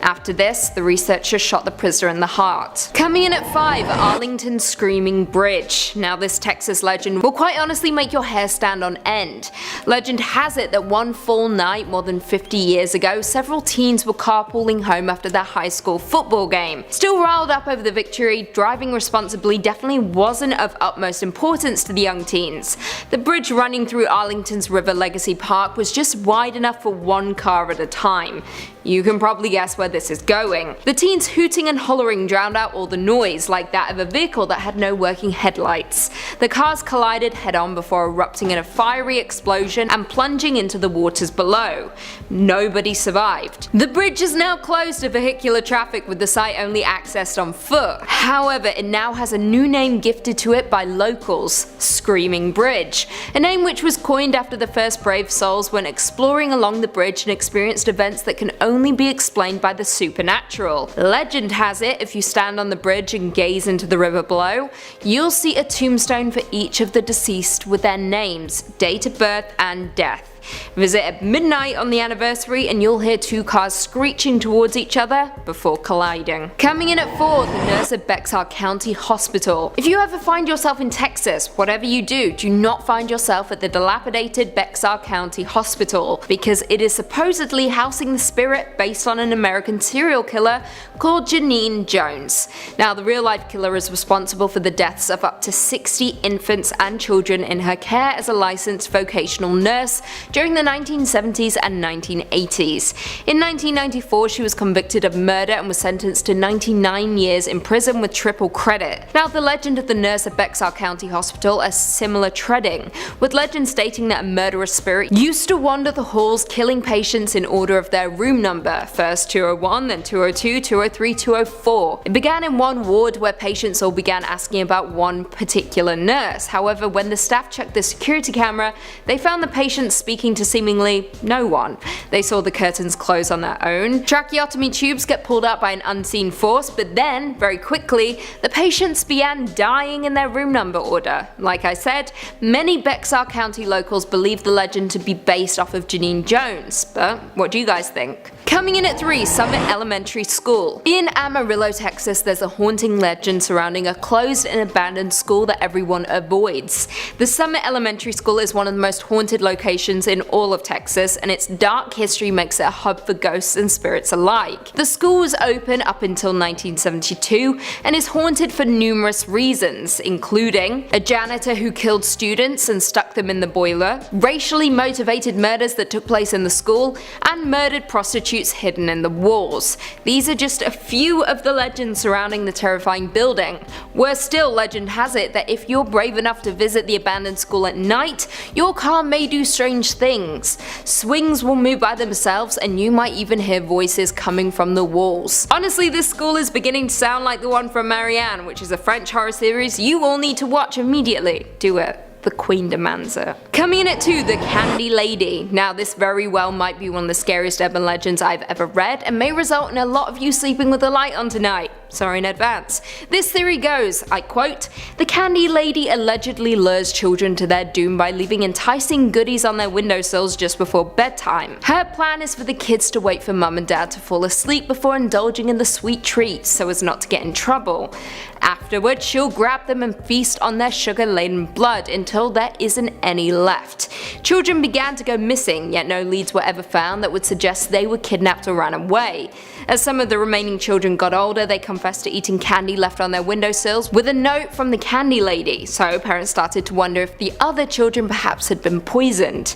After this, the researcher shot the prisoner in the heart. Coming in at 5, Arlington Screaming Bridge. Now this Texas legend will quite honestly make your hair stand on end. Legend has it that one full night more than 50 years ago, several teens were carpooling home after their high school football game. Still riled up over the victory, driving responsibly definitely wasn't of utmost importance to the young teens. The bridge running through Arlington's River Legacy Park was just wide enough for 1 car at a time. You can probably guess where this is going. The teens hooting and hollering drowned out all the noise, like that of a vehicle that had no working headlights. The cars collided head-on before erupting in a fiery explosion and plunging into the waters below. Nobody survived. The bridge is now closed to vehicular traffic, with the site only accessed on foot. However, it now has a new name gifted to it by locals: Screaming Bridge, a name which was coined after the first brave souls went exploring along the bridge and experienced events that can only be explained by the supernatural. Legend has it, if you stand on the bridge and gaze into the river below, you'll see a tombstone for each of the deceased with their names, date of birth, and death. Visit at midnight on the anniversary and you'll hear two cars screeching towards each other before colliding. Coming in at 4, the nurse at Bexar County Hospital. If you ever find yourself in Texas, whatever you do not find yourself at the dilapidated Bexar County Hospital, because it is supposedly housing the spirit based on an American serial killer called Janine Jones. Now, the real-life killer is responsible for the deaths of up to 60 infants and children in her care as a licensed vocational nurse during the 1970s and 1980s. In 1994, she was convicted of murder and was sentenced to 99 years in prison with triple credit. Now, the legend of the nurse at Bexar County Hospital is similar treading, with legend stating that a murderous spirit used to wander the halls killing patients in order of their room number, first 201, then 202, 203, 204. It began in one ward where patients all began asking about one particular nurse. However, when the staff checked the security camera, they found the patients speaking to seemingly no one. They saw the curtains close on their own, tracheotomy tubes get pulled out by an unseen force, but then, very quickly, the patients began dying in their room number order. Like I said, many Bexar County locals believe the legend to be based off of Janine Jones, but what do you guys think? Coming in at 3, Summit Elementary School. In Amarillo, Texas, there's a haunting legend surrounding a closed and abandoned school that everyone avoids. The Summit Elementary School is one of the most haunted locations in all of Texas, and its dark history makes it a hub for ghosts and spirits alike. The school was open up until 1972 and is haunted for numerous reasons, including a janitor who killed students and stuck them in the boiler, racially motivated murders that took place in the school, and murdered prostitutes hidden in the walls. These are just a few of the legends surrounding the terrifying building. Worse still, legend has it that if you're brave enough to visit the abandoned school at night, your car may do strange things. Swings will move by themselves and you might even hear voices coming from the walls. Honestly, this school is beginning to sound like the one from Marianne, which is a French horror series you all need to watch immediately. Do it. The Queen demands it. Coming in at 2, the Candy Lady. Now, this very well might be one of the scariest urban legends I've ever read and may result in a lot of you sleeping with the light on tonight. Sorry in advance. This theory goes, I quote, "The Candy Lady allegedly lures children to their doom by leaving enticing goodies on their windowsills just before bedtime. Her plan is for the kids to wait for mum and dad to fall asleep before indulging in the sweet treats so as not to get in trouble. Afterwards, she'll grab them and feast on their sugar-laden blood until there isn't any left. Children began to go missing, yet no leads were ever found that would suggest they were kidnapped or ran away. As some of the remaining children got older, they confessed to eating candy left on their windowsills with a note from the Candy Lady, so parents started to wonder if the other children perhaps had been poisoned.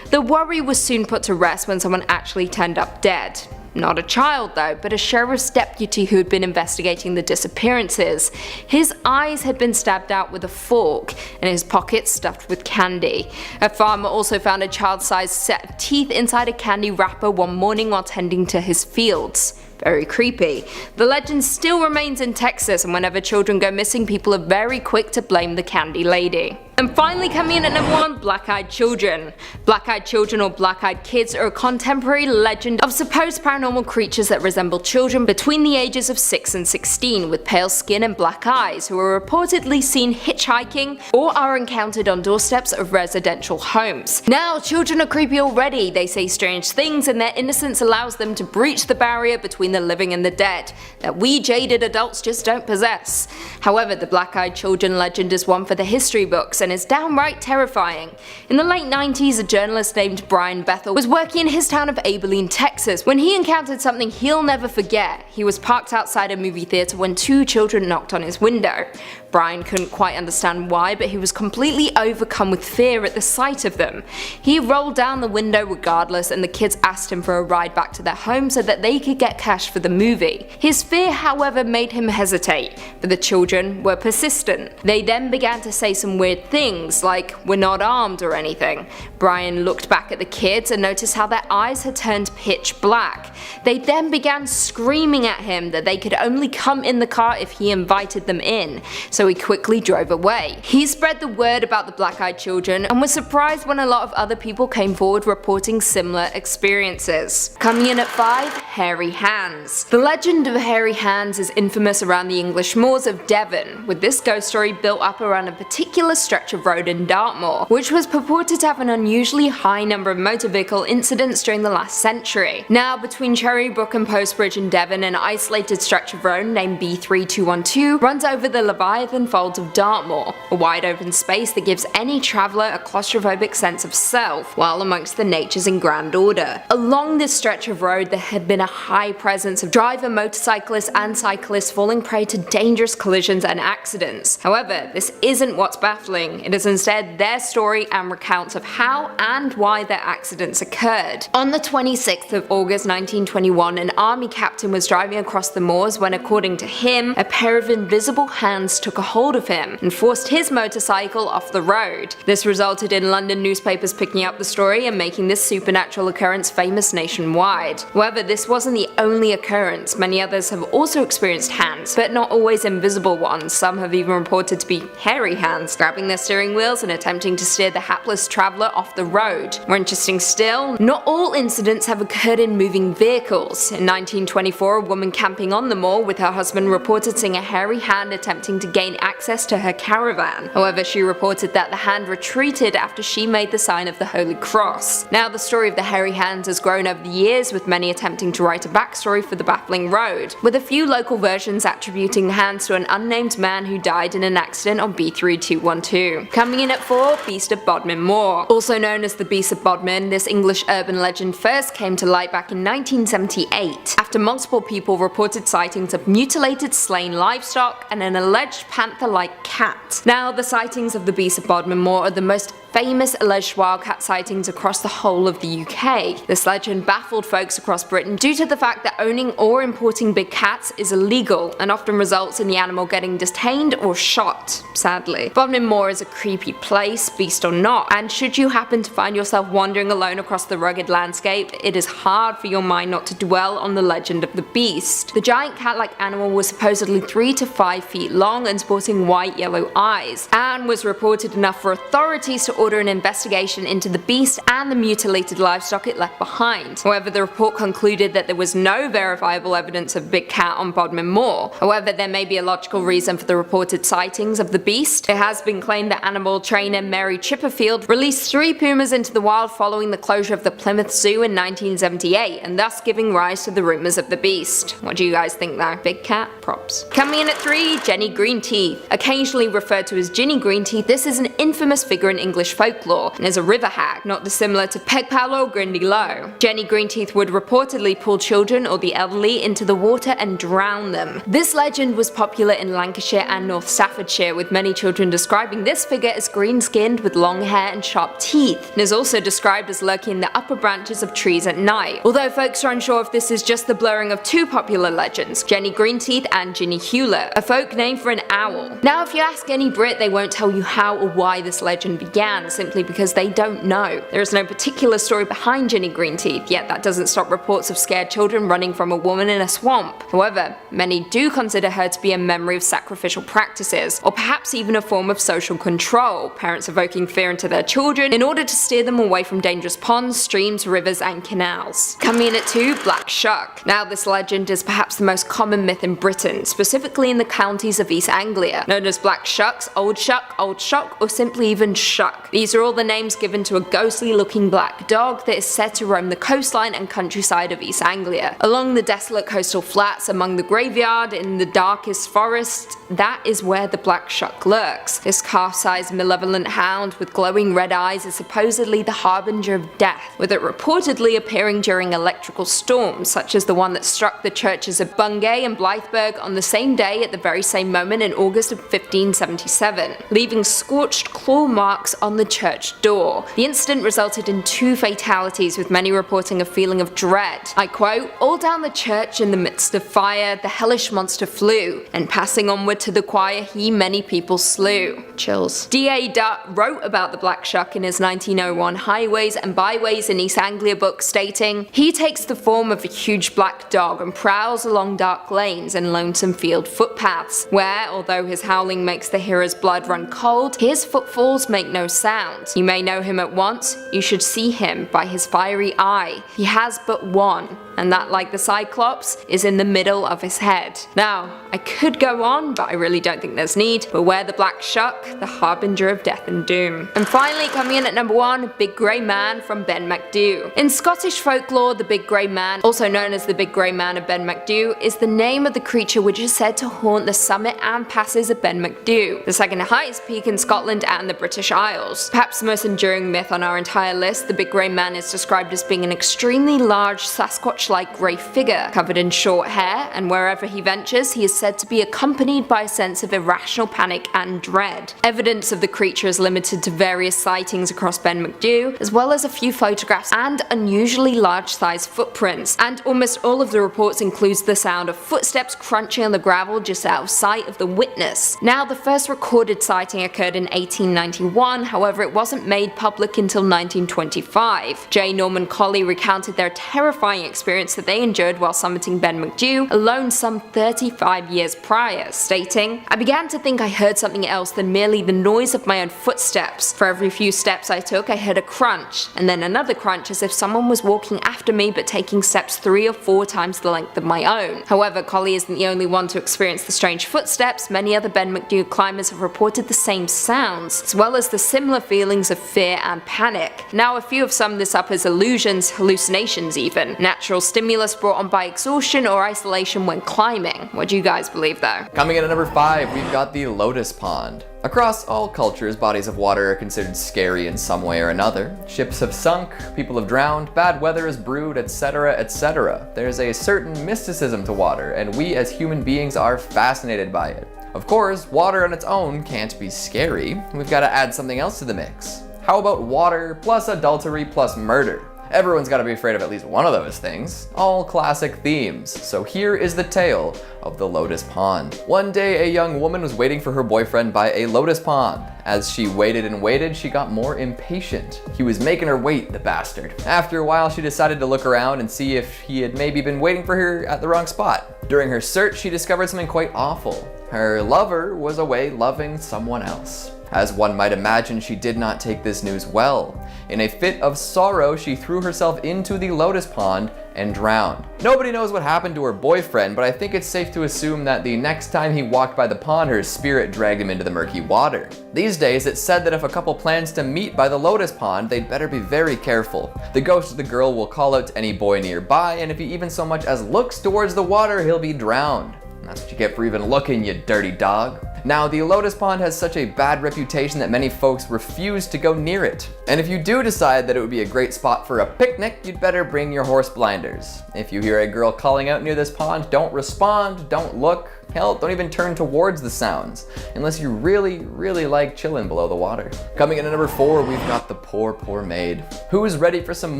The worry was soon put to rest when someone actually turned up dead. Not a child though, but a sheriff's deputy who had been investigating the disappearances. His eyes had been stabbed out with a fork, and his pockets stuffed with candy. A farmer also found a child-sized set of teeth inside a candy wrapper one morning while tending to his fields. Very creepy. The legend still remains in Texas, and whenever children go missing, people are very quick to blame the Candy Lady. And finally, coming in at number 1, Black-Eyed Children. Black-Eyed Children or Black-Eyed Kids are a contemporary legend of supposed paranormal creatures that resemble children between the ages of 6 and 16 with pale skin and black eyes who are reportedly seen hitchhiking or are encountered on doorsteps of residential homes. Now, children are creepy already. They say strange things and their innocence allows them to breach the barrier between the living and the dead that we jaded adults just don't possess. However, the Black-Eyed Children legend is one for the history books and is downright terrifying. In the late 90s, a journalist named Brian Bethel was working in his town of Abilene, Texas, when he encountered something he'll never forget. He was parked outside a movie theater when 2 children knocked on his window. Brian couldn't quite understand why, but he was completely overcome with fear at the sight of them. He rolled down the window regardless, and the kids asked him for a ride back to their home so that they could get cash for the movie. His fear, however, made him hesitate, but the children were persistent. They then began to say some weird things, like, "We're not armed" or anything. Brian looked back at the kids and noticed how their eyes had turned pitch black. They then began screaming at him that they could only come in the car if he invited them in, so he quickly drove away. He spread the word about the black-eyed children and was surprised when a lot of other people came forward reporting similar experiences. Coming in at 5, hairy hands. The legend of hairy hands is infamous around the English moors of Devon, with this ghost story built up around a particular stretch of road in Dartmoor, which was purported to have an unusually high number of motor vehicle incidents during the last century. Now, between Cherrybrook and Postbridge in Devon, an isolated stretch of road named B3212 runs over the Leviathan Folds of Dartmoor, a wide open space that gives any traveller a claustrophobic sense of self, while amongst the natures in grand order. Along this stretch of road there had been a high presence of driver, motorcyclists and cyclists falling prey to dangerous collisions and accidents. However, this isn't what's baffling, it is instead their story and recounts of how and why their accidents occurred. On the 26th of August 1921, an army captain was driving across the moors when, according to him, a pair of invisible hands took a hold of him and forced his motorcycle off the road. This resulted in London newspapers picking up the story and making this supernatural occurrence famous nationwide. However, this wasn't the only occurrence. Many others have also experienced hands, but not always invisible ones. Some have even reported to be hairy hands, grabbing their steering wheels and attempting to steer the hapless traveller off the road. More interesting still, not all incidents have occurred in moving vehicles. In 1924, a woman camping on the moor with her husband reported seeing a hairy hand attempting to gain access to her caravan. However, she reported that the hand retreated after she made the sign of the Holy Cross. Now, the story of the hairy hands has grown over the years, with many attempting to write a backstory for the baffling road, with a few local versions attributing the hands to an unnamed man who died in an accident on B3212. Coming in at 4, Beast of Bodmin Moor. Also known as the Beast of Bodmin, this English urban legend first came to light back in 1978, after multiple people reported sightings of mutilated slain livestock and an alleged panther-like cat. Now, the sightings of the Beast of Bodmin Moor are the most famous alleged wildcat sightings across the whole of the UK. This legend baffled folks across Britain due to the fact that owning or importing big cats is illegal and often results in the animal getting detained or shot, sadly. Bodmin Moor is a creepy place, beast or not, and should you happen to find yourself wandering alone across the rugged landscape, it is hard for your mind not to dwell on the legend of the beast. The giant cat-like animal was supposedly 3 to 5 feet long and sporting white-yellow eyes, and was reported enough for authorities to order an investigation into the beast and the mutilated livestock it left behind. However, the report concluded that there was no verifiable evidence of big cat on Bodmin Moor. However, there may be a logical reason for the reported sightings of the beast. It has been claimed that animal trainer Mary Chipperfield released 3 pumas into the wild following the closure of the Plymouth Zoo in 1978, and thus giving rise to the rumours of the beast. What do you guys think though? Big cat? Props. Coming in at 3, Jenny Greenteeth. Occasionally referred to as Ginny Greenteeth, this is an infamous figure in English folklore and is a river hag, not dissimilar to Pegpal or Grindy Low. Jenny Greenteeth would reportedly pull children or the elderly into the water and drown them. This legend was popular in Lancashire and North Staffordshire, with many children describing this figure as green-skinned with long hair and sharp teeth, and is also described as lurking in the upper branches of trees at night. Although folks are unsure if this is just the blurring of 2 popular legends, Jenny Greenteeth and Ginny Hewlett, a folk name for an owl. Now, if you ask any Brit, they won't tell you how or why this legend began, simply because they don't know. There is no particular story behind Ginny Greenteeth, yet that doesn't stop reports of scared children running from a woman in a swamp. However, many do consider her to be a memory of sacrificial practices, or perhaps even a form of social control, parents evoking fear into their children in order to steer them away from dangerous ponds, streams, rivers and canals. Coming in at 2, Black Shuck. Now, this legend is perhaps the most common myth in Britain, specifically in the counties of East Anglia, known as Black Shucks, Old Shuck, or simply even Shuck. These are all the names given to a ghostly looking black dog that is said to roam the coastline and countryside of East Anglia. Along the desolate coastal flats, among the graveyard, in the darkest forest, that is where the Black Shuck lurks. This calf-sized malevolent hound with glowing red eyes is supposedly the harbinger of death, with it reportedly appearing during electrical storms, such as the one that struck the churches of Bungay and Blythburgh on the same day at the very same moment in August of 1577, leaving scorched claw marks on the church door. The incident resulted in 2 fatalities, with many reporting a feeling of dread. I quote, "All down the church in the midst of fire, the hellish monster flew, and passing onward to the choir he many people slew." Chills. D.A. Dutt wrote about the Black Shuck in his 1901 Highways and Byways in East Anglia book, stating, "He takes the form of a huge black dog and prowls along dark lanes and lonesome field footpaths, where, although his howling makes the hearer's blood run cold, his footfalls make no sound. You may know him at once, you should see him by his fiery eye. He has but one, and that, like the Cyclops, is in the middle of his head." Now, I could go on, but I really don't think there's need. Beware the Black Shuck, the harbinger of death and doom. And finally, coming in at number 1, Big Grey Man from Ben Macdhu. In Scottish folklore, the Big Grey Man, also known as the Big Grey Man of Ben Macdhu, is the name of the creature which is said to haunt the summit and passes of Ben Macdhu, the second highest peak in Scotland and the British Isles. Perhaps the most enduring myth on our entire list, the Big Grey Man is described as being an extremely large Sasquatch-like grey figure, covered in short hair, and wherever he ventures, he is said to be accompanied by a sense of irrational panic and dread. Evidence of the creature is limited to various sightings across Ben Macdhu, as well as a few photographs and unusually large-sized footprints, and almost all of the reports includes the sound of footsteps crunching on the gravel just out of sight of the witness. Now, the first recorded sighting occurred in 1891, however it wasn't made public until 1925. J. Norman Colley recounted their terrifying experience that they endured while summiting Ben Macdhu alone some 35 years prior, stating, "I began to think I heard something else than merely the noise of my own footsteps. For every few steps I took, I heard a crunch, and then another crunch as if someone was walking after me but taking steps 3 or 4 times the length of my own." However, Colley isn't the only one to experience the strange footsteps. Many other Ben Macdhu climbers have reported the same sounds, as well as the similar feelings of fear and panic. Now, a few have summed this up as illusions, hallucinations even, natural stimulus brought on by exhaustion or isolation when climbing. What do you guys believe though? Coming in at number 5, we've got the Lotus Pond. Across all cultures, bodies of water are considered scary in some way or another. Ships have sunk, people have drowned, bad weather has brewed, etc., etc. There's a certain mysticism to water, and we as human beings are fascinated by it. Of course, water on its own can't be scary. We've got to add something else to the mix. How about water plus adultery plus murder? Everyone's got to be afraid of at least one of those things. All classic themes. So here is the tale of the Lotus Pond. One day, a young woman was waiting for her boyfriend by a lotus pond. As she waited and waited, she got more impatient. He was making her wait, the bastard. After a while, she decided to look around and see if he had maybe been waiting for her at the wrong spot. During her search, she discovered something quite awful. Her lover was away loving someone else. As one might imagine, she did not take this news well. In a fit of sorrow, she threw herself into the lotus pond and drowned. Nobody knows what happened to her boyfriend, but I think it's safe to assume that the next time he walked by the pond, her spirit dragged him into the murky water. These days, it's said that if a couple plans to meet by the lotus pond, they'd better be very careful. The ghost of the girl will call out to any boy nearby, and if he even so much as looks towards the water, he'll be drowned. And that's what you get for even looking, you dirty dog. Now, the Lotus Pond has such a bad reputation that many folks refuse to go near it. And if you do decide that it would be a great spot for a picnic, you'd better bring your horse blinders. If you hear a girl calling out near this pond, don't respond, don't look, hell, don't even turn towards the sounds, unless you really, really like chilling below the water. Coming in at number 4, we've got the Poor, Poor Maid. Who's ready for some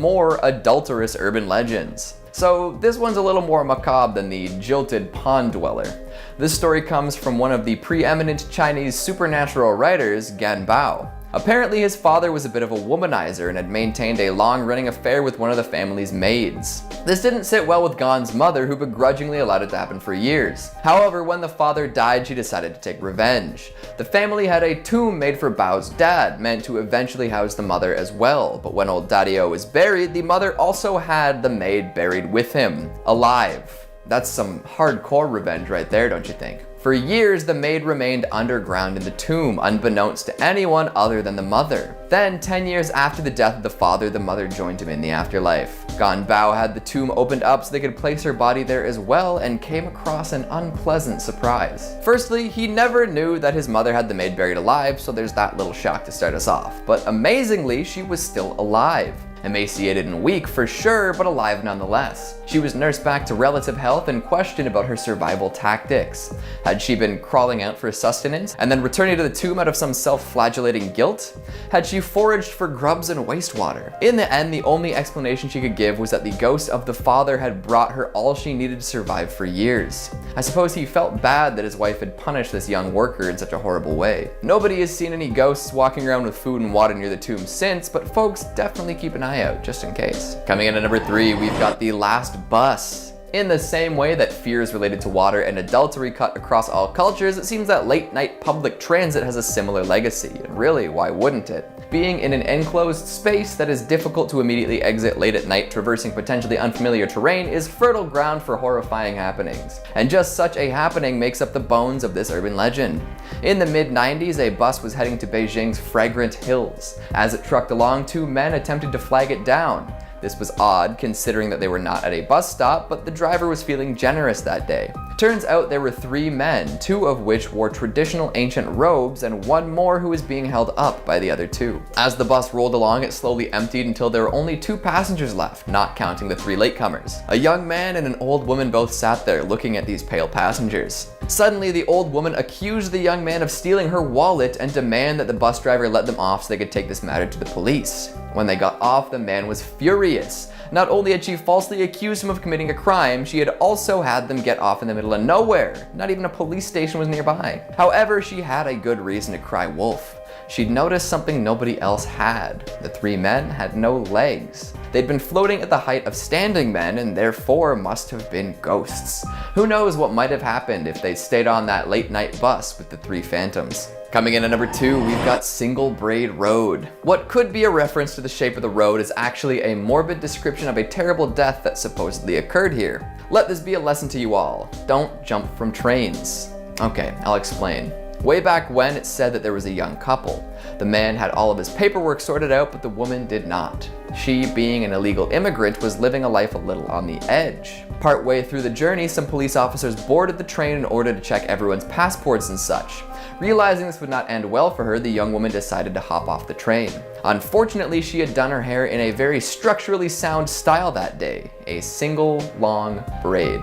more adulterous urban legends? So this one's a little more macabre than the jilted pond dweller. This story comes from one of the preeminent Chinese supernatural writers, Gan Bao. Apparently his father was a bit of a womanizer and had maintained a long-running affair with one of the family's maids. This didn't sit well with Gan's mother, who begrudgingly allowed it to happen for years. However, when the father died, she decided to take revenge. The family had a tomb made for Bao's dad, meant to eventually house the mother as well, but when old Daddy-O was buried, the mother also had the maid buried with him, alive. That's some hardcore revenge right there, don't you think? For years, the maid remained underground in the tomb, unbeknownst to anyone other than the mother. Then, 10 years after the death of the father, the mother joined him in the afterlife. Gan Bao had the tomb opened up so they could place her body there as well, and came across an unpleasant surprise. Firstly, he never knew that his mother had the maid buried alive, so there's that little shock to start us off. But amazingly, she was still alive. Emaciated and weak for sure, but alive nonetheless. She was nursed back to relative health and questioned about her survival tactics. Had she been crawling out for sustenance and then returning to the tomb out of some self-flagellating guilt? Had she foraged for grubs and wastewater? In the end, the only explanation she could give was that the ghost of the father had brought her all she needed to survive for years. I suppose he felt bad that his wife had punished this young worker in such a horrible way. Nobody has seen any ghosts walking around with food and water near the tomb since, but folks definitely keep an eye out just in case. Coming in at number 3, we've got the last bus. In the same way that fears related to water and adultery cut across all cultures, it seems that late night public transit has a similar legacy, and really, why wouldn't it? Being in an enclosed space that is difficult to immediately exit late at night, traversing potentially unfamiliar terrain, is fertile ground for horrifying happenings. And just such a happening makes up the bones of this urban legend. In the mid-90s, a bus was heading to Beijing's Fragrant Hills. As it trucked along, 2 men attempted to flag it down. This was odd, considering that they were not at a bus stop, but the driver was feeling generous that day. Turns out there were 3 men, 2 of which wore traditional ancient robes, and 1 more who was being held up by the other 2. As the bus rolled along, it slowly emptied until there were only 2 passengers left, not counting the 3 latecomers. A young man and an old woman both sat there looking at these pale passengers. Suddenly, the old woman accused the young man of stealing her wallet and demanded that the bus driver let them off so they could take this matter to the police. When they got off, the man was furious. Not only had she falsely accused him of committing a crime, she had also had them get off in the middle of nowhere. Not even a police station was nearby. However, she had a good reason to cry wolf. She'd noticed something nobody else had. The 3 men had no legs. They'd been floating at the height of standing men and therefore must have been ghosts. Who knows what might have happened if they'd stayed on that late night bus with the 3 phantoms. Coming in at number 2, we've got Single Braid Road. What could be a reference to the shape of the road is actually a morbid description of a terrible death that supposedly occurred here. Let this be a lesson to you all. Don't jump from trains. Okay, I'll explain. Way back when, it said that there was a young couple. The man had all of his paperwork sorted out, but the woman did not. She, being an illegal immigrant, was living a life a little on the edge. Partway through the journey, some police officers boarded the train in order to check everyone's passports and such. Realizing this would not end well for her, the young woman decided to hop off the train. Unfortunately, she had done her hair in a very structurally sound style that day, a single long braid.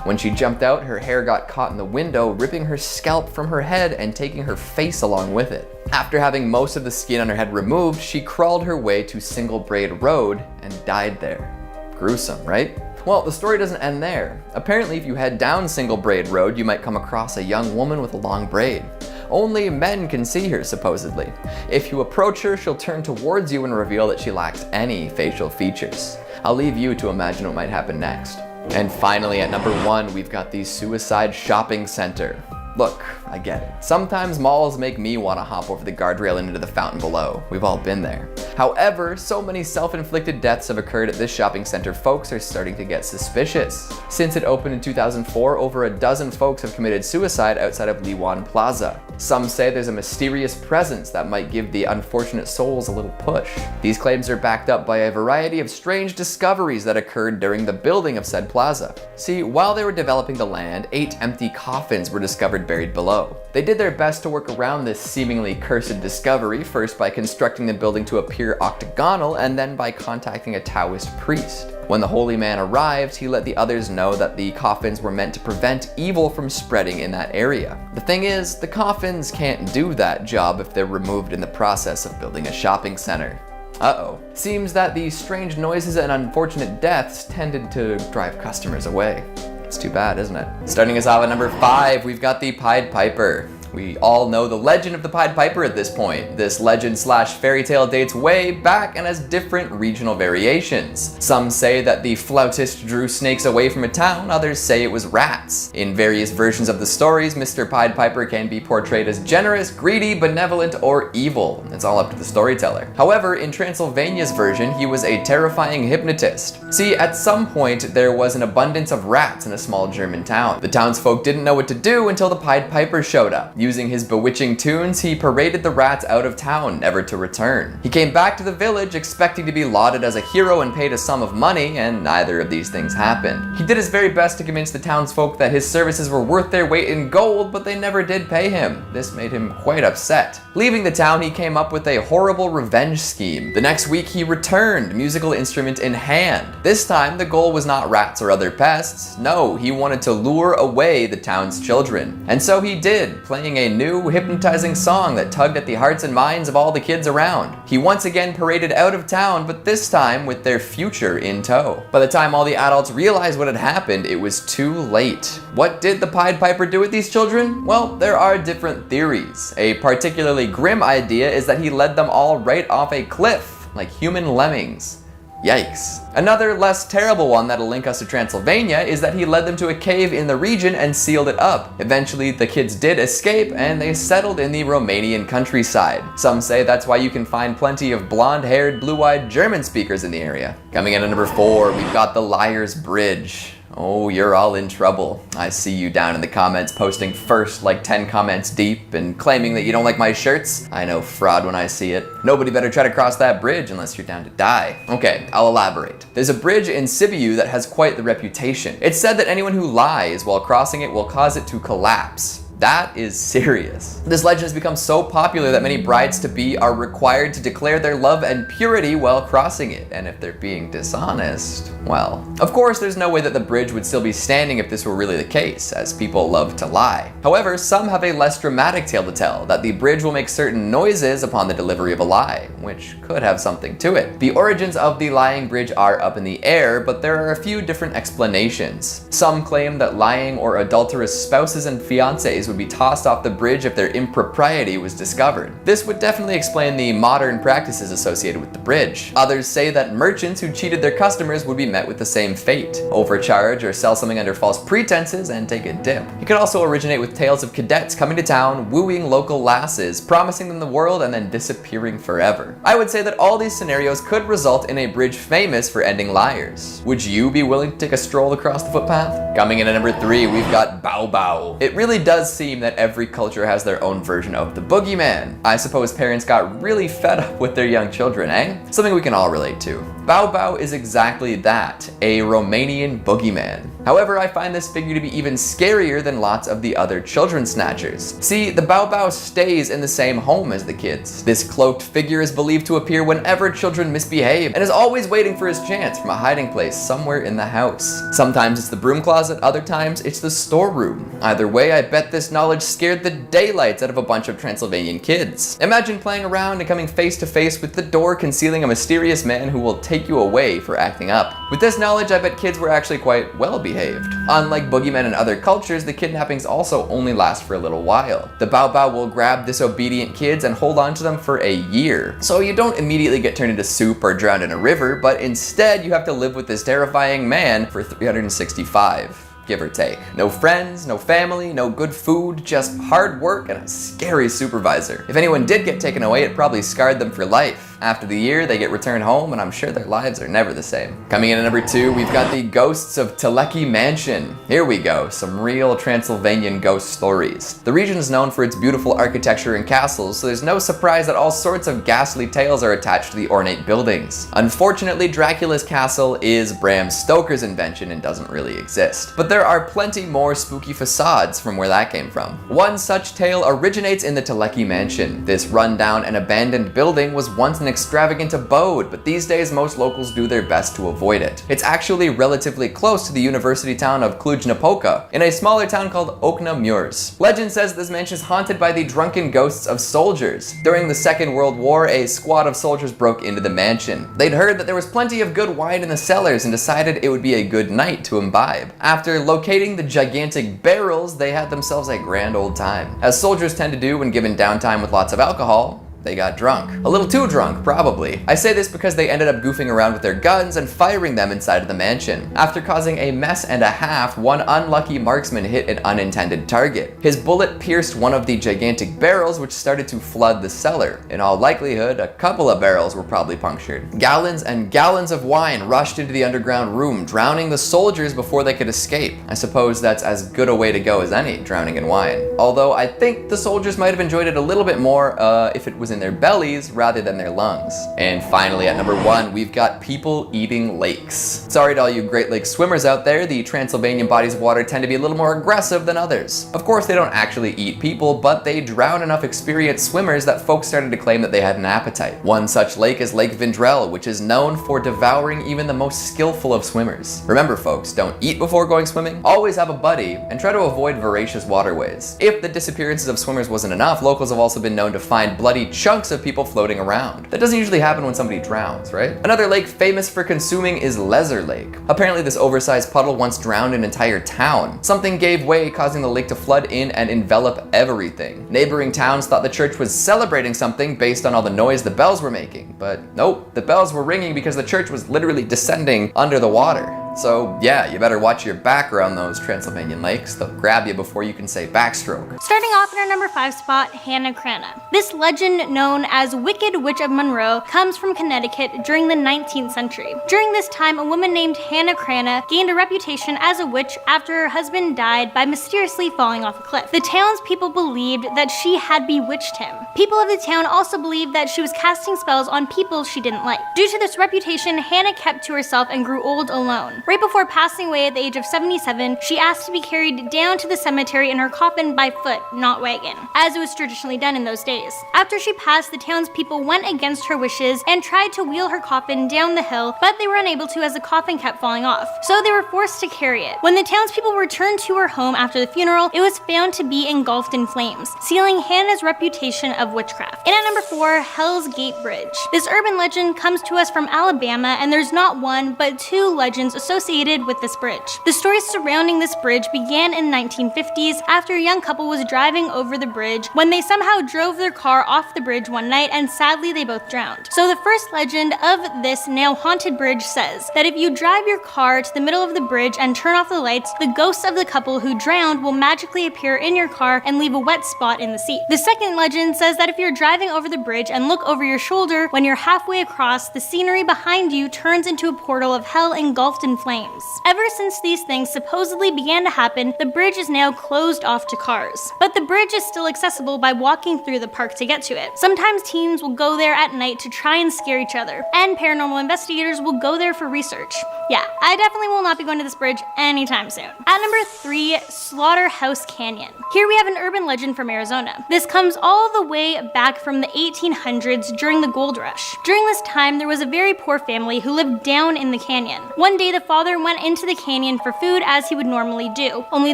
When she jumped out, her hair got caught in the window, ripping her scalp from her head and taking her face along with it. After having most of the skin on her head removed, she crawled her way to Single Braid Road and died there. Gruesome, right? Well, the story doesn't end there. Apparently, if you head down Single Braid Road, you might come across a young woman with a long braid. Only men can see her, supposedly. If you approach her, she'll turn towards you and reveal that she lacks any facial features. I'll leave you to imagine what might happen next. And finally, at number 1, we've got the Suicide Shopping Center. Look, I get it. Sometimes malls make me want to hop over the guardrail and into the fountain below. We've all been there. However, so many self-inflicted deaths have occurred at this shopping center, folks are starting to get suspicious. Since it opened in 2004, over a dozen folks have committed suicide outside of Liwan Plaza. Some say there's a mysterious presence that might give the unfortunate souls a little push. These claims are backed up by a variety of strange discoveries that occurred during the building of said plaza. See, while they were developing the land, 8 empty coffins were discovered buried below. They did their best to work around this seemingly cursed discovery, first by constructing the building to appear octagonal and then by contacting a Taoist priest. When the holy man arrived, he let the others know that the coffins were meant to prevent evil from spreading in that area. The thing is, the coffins can't do that job if they're removed in the process of building a shopping center. Uh-oh. Seems that the strange noises and unfortunate deaths tended to drive customers away. It's too bad, isn't it? Starting us off at number 5, we've got the Pied Piper. We all know the legend of the Pied Piper at this point. This legend slash fairy tale dates way back and has different regional variations. Some say that the flautist drew snakes away from a town, others say it was rats. In various versions of the stories, Mr. Pied Piper can be portrayed as generous, greedy, benevolent, or evil. It's all up to the storyteller. However, in Transylvania's version, he was a terrifying hypnotist. See, at some point, there was an abundance of rats in a small German town. The townsfolk didn't know what to do until the Pied Piper showed up. Using his bewitching tunes, he paraded the rats out of town, never to return. He came back to the village expecting to be lauded as a hero and paid a sum of money, and neither of these things happened. He did his very best to convince the townsfolk that his services were worth their weight in gold, but they never did pay him. This made him quite upset. Leaving the town, he came up with a horrible revenge scheme. The next week, he returned, musical instrument in hand. This time, the goal was not rats or other pests. No, he wanted to lure away the town's children. And so he did, playing a new, hypnotizing song that tugged at the hearts and minds of all the kids around. He once again paraded out of town, but this time with their future in tow. By the time all the adults realized what had happened, it was too late. What did the Pied Piper do with these children? Well, there are different theories. A particularly grim idea is that he led them all right off a cliff, like human lemmings. Yikes. Another less terrible one that'll link us to Transylvania is that he led them to a cave in the region and sealed it up. Eventually, the kids did escape and they settled in the Romanian countryside. Some say that's why you can find plenty of blonde-haired, blue-eyed German speakers in the area. Coming in at number 4, we've got the Liar's Bridge. Oh, you're all in trouble. I see you down in the comments posting first like 10 comments deep and claiming that you don't like my shirts. I know fraud when I see it. Nobody better try to cross that bridge unless you're down to die. Okay, I'll elaborate. There's a bridge in Sibiu that has quite the reputation. It's said that anyone who lies while crossing it will cause it to collapse. That is serious. This legend has become so popular that many brides-to-be are required to declare their love and purity while crossing it, and if they're being dishonest, well. Of course, there's no way that the bridge would still be standing if this were really the case, as people love to lie. However, some have a less dramatic tale to tell, that the bridge will make certain noises upon the delivery of a lie, which could have something to it. The origins of the lying bridge are up in the air, but there are a few different explanations. Some claim that lying or adulterous spouses and fiancés would be tossed off the bridge if their impropriety was discovered. This would definitely explain the modern practices associated with the bridge. Others say that merchants who cheated their customers would be met with the same fate. Overcharge or sell something under false pretenses and take a dip. It could also originate with tales of cadets coming to town, wooing local lasses, promising them the world and then disappearing forever. I would say that all these scenarios could result in a bridge famous for ending liars. Would you be willing to take a stroll across the footpath? Coming in at number 3, we've got Bao Bao. It really does seem that every culture has their own version of the boogeyman. I suppose parents got really fed up with their young children, eh? Something we can all relate to. Bao Bao is exactly that, a Romanian boogeyman. However, I find this figure to be even scarier than lots of the other children snatchers. See, the Bao Bao stays in the same home as the kids. This cloaked figure is believed to appear whenever children misbehave and is always waiting for his chance from a hiding place somewhere in the house. Sometimes it's the broom closet, other times it's the storeroom. Either way, I bet this knowledge scared the daylights out of a bunch of Transylvanian kids. Imagine playing around and coming face to face with the door concealing a mysterious man who will take you away for acting up. With this knowledge, I bet kids were actually quite well behaved. Unlike boogeymen in other cultures, the kidnappings also only last for a little while. The Bao Bao will grab disobedient kids and hold on to them for a year. So you don't immediately get turned into soup or drowned in a river, but instead you have to live with this terrifying man for 365. Give or take. No friends, no family, no good food, just hard work and a scary supervisor. If anyone did get taken away, it probably scarred them for life. After the year, they get returned home, and I'm sure their lives are never the same. Coming in at number 2, we've got the Ghosts of Teleki Mansion. Here we go, some real Transylvanian ghost stories. The region is known for its beautiful architecture and castles, so there's no surprise that all sorts of ghastly tales are attached to the ornate buildings. Unfortunately, Dracula's castle is Bram Stoker's invention and doesn't really exist. But there are plenty more spooky facades from where that came from. One such tale originates in the Teleki Mansion. This rundown and abandoned building was once an extravagant abode, but these days most locals do their best to avoid it. It's actually relatively close to the university town of Cluj-Napoca, in a smaller town called Okna Murs. Legend says this mansion is haunted by the drunken ghosts of soldiers. During the Second World War, a squad of soldiers broke into the mansion. They'd heard that there was plenty of good wine in the cellars and decided it would be a good night to imbibe. After locating the gigantic barrels, they had themselves a grand old time. As soldiers tend to do when given downtime with lots of alcohol, they got drunk. A little too drunk, probably. I say this because they ended up goofing around with their guns and firing them inside of the mansion. After causing a mess and a half, one unlucky marksman hit an unintended target. His bullet pierced one of the gigantic barrels, which started to flood the cellar. In all likelihood, a couple of barrels were probably punctured. Gallons and gallons of wine rushed into the underground room, drowning the soldiers before they could escape. I suppose that's as good a way to go as any, drowning in wine. Although I think the soldiers might have enjoyed it a little bit more if it was in their bellies rather than their lungs. And finally, at number 1, we've got people eating lakes. Sorry to all you Great Lakes swimmers out there, the Transylvanian bodies of water tend to be a little more aggressive than others. Of course, they don't actually eat people, but they drown enough experienced swimmers that folks started to claim that they had an appetite. One such lake is Lake Vendrell, which is known for devouring even the most skillful of swimmers. Remember folks, don't eat before going swimming, always have a buddy, and try to avoid voracious waterways. If the disappearances of swimmers wasn't enough, locals have also been known to find bloody chunks of people floating around. That doesn't usually happen when somebody drowns, right? Another lake famous for consuming is Lesser Lake. Apparently this oversized puddle once drowned an entire town. Something gave way, causing the lake to flood in and envelop everything. Neighboring towns thought the church was celebrating something based on all the noise the bells were making, but nope, the bells were ringing because the church was literally descending under the water. So yeah, you better watch your back around those Transylvanian lakes. They'll grab you before you can say backstroke. Starting off in our number 5 spot, Hannah Cranna. This legend, known as Wicked Witch of Monroe, comes from Connecticut during the 19th century. During this time, a woman named Hannah Cranna gained a reputation as a witch after her husband died by mysteriously falling off a cliff. The townspeople believed that she had bewitched him. People of the town also believed that she was casting spells on people she didn't like. Due to this reputation, Hannah kept to herself and grew old alone. Right before passing away at the age of 77, she asked to be carried down to the cemetery in her coffin by foot, not wagon, as it was traditionally done in those days. After she passed, the townspeople went against her wishes and tried to wheel her coffin down the hill, but they were unable to as the coffin kept falling off, so they were forced to carry it. When the townspeople returned to her home after the funeral, it was found to be engulfed in flames, sealing Hannah's reputation of witchcraft. And at number 4, Hell's Gate Bridge. This urban legend comes to us from Alabama, and there's not one, but 2 legends associated with this bridge. The stories surrounding this bridge began in 1950s after a young couple was driving over the bridge when they somehow drove their car off the bridge one night, and sadly they both drowned. So the first legend of this now haunted bridge says that if you drive your car to the middle of the bridge and turn off the lights, the ghosts of the couple who drowned will magically appear in your car and leave a wet spot in the seat. The second legend says that if you're driving over the bridge and look over your shoulder, when you're halfway across, the scenery behind you turns into a portal of hell engulfed in flames. Ever since these things supposedly began to happen, the bridge is now closed off to cars. But the bridge is still accessible by walking through the park to get to it. Sometimes teens will go there at night to try and scare each other, and paranormal investigators will go there for research. Yeah, I definitely will not be going to this bridge anytime soon. At number 3, Slaughterhouse Canyon. Here we have an urban legend from Arizona. This comes all the way back from the 1800s during the gold rush. During this time, there was a very poor family who lived down in the canyon. One day, the father went into the canyon for food as he would normally do, only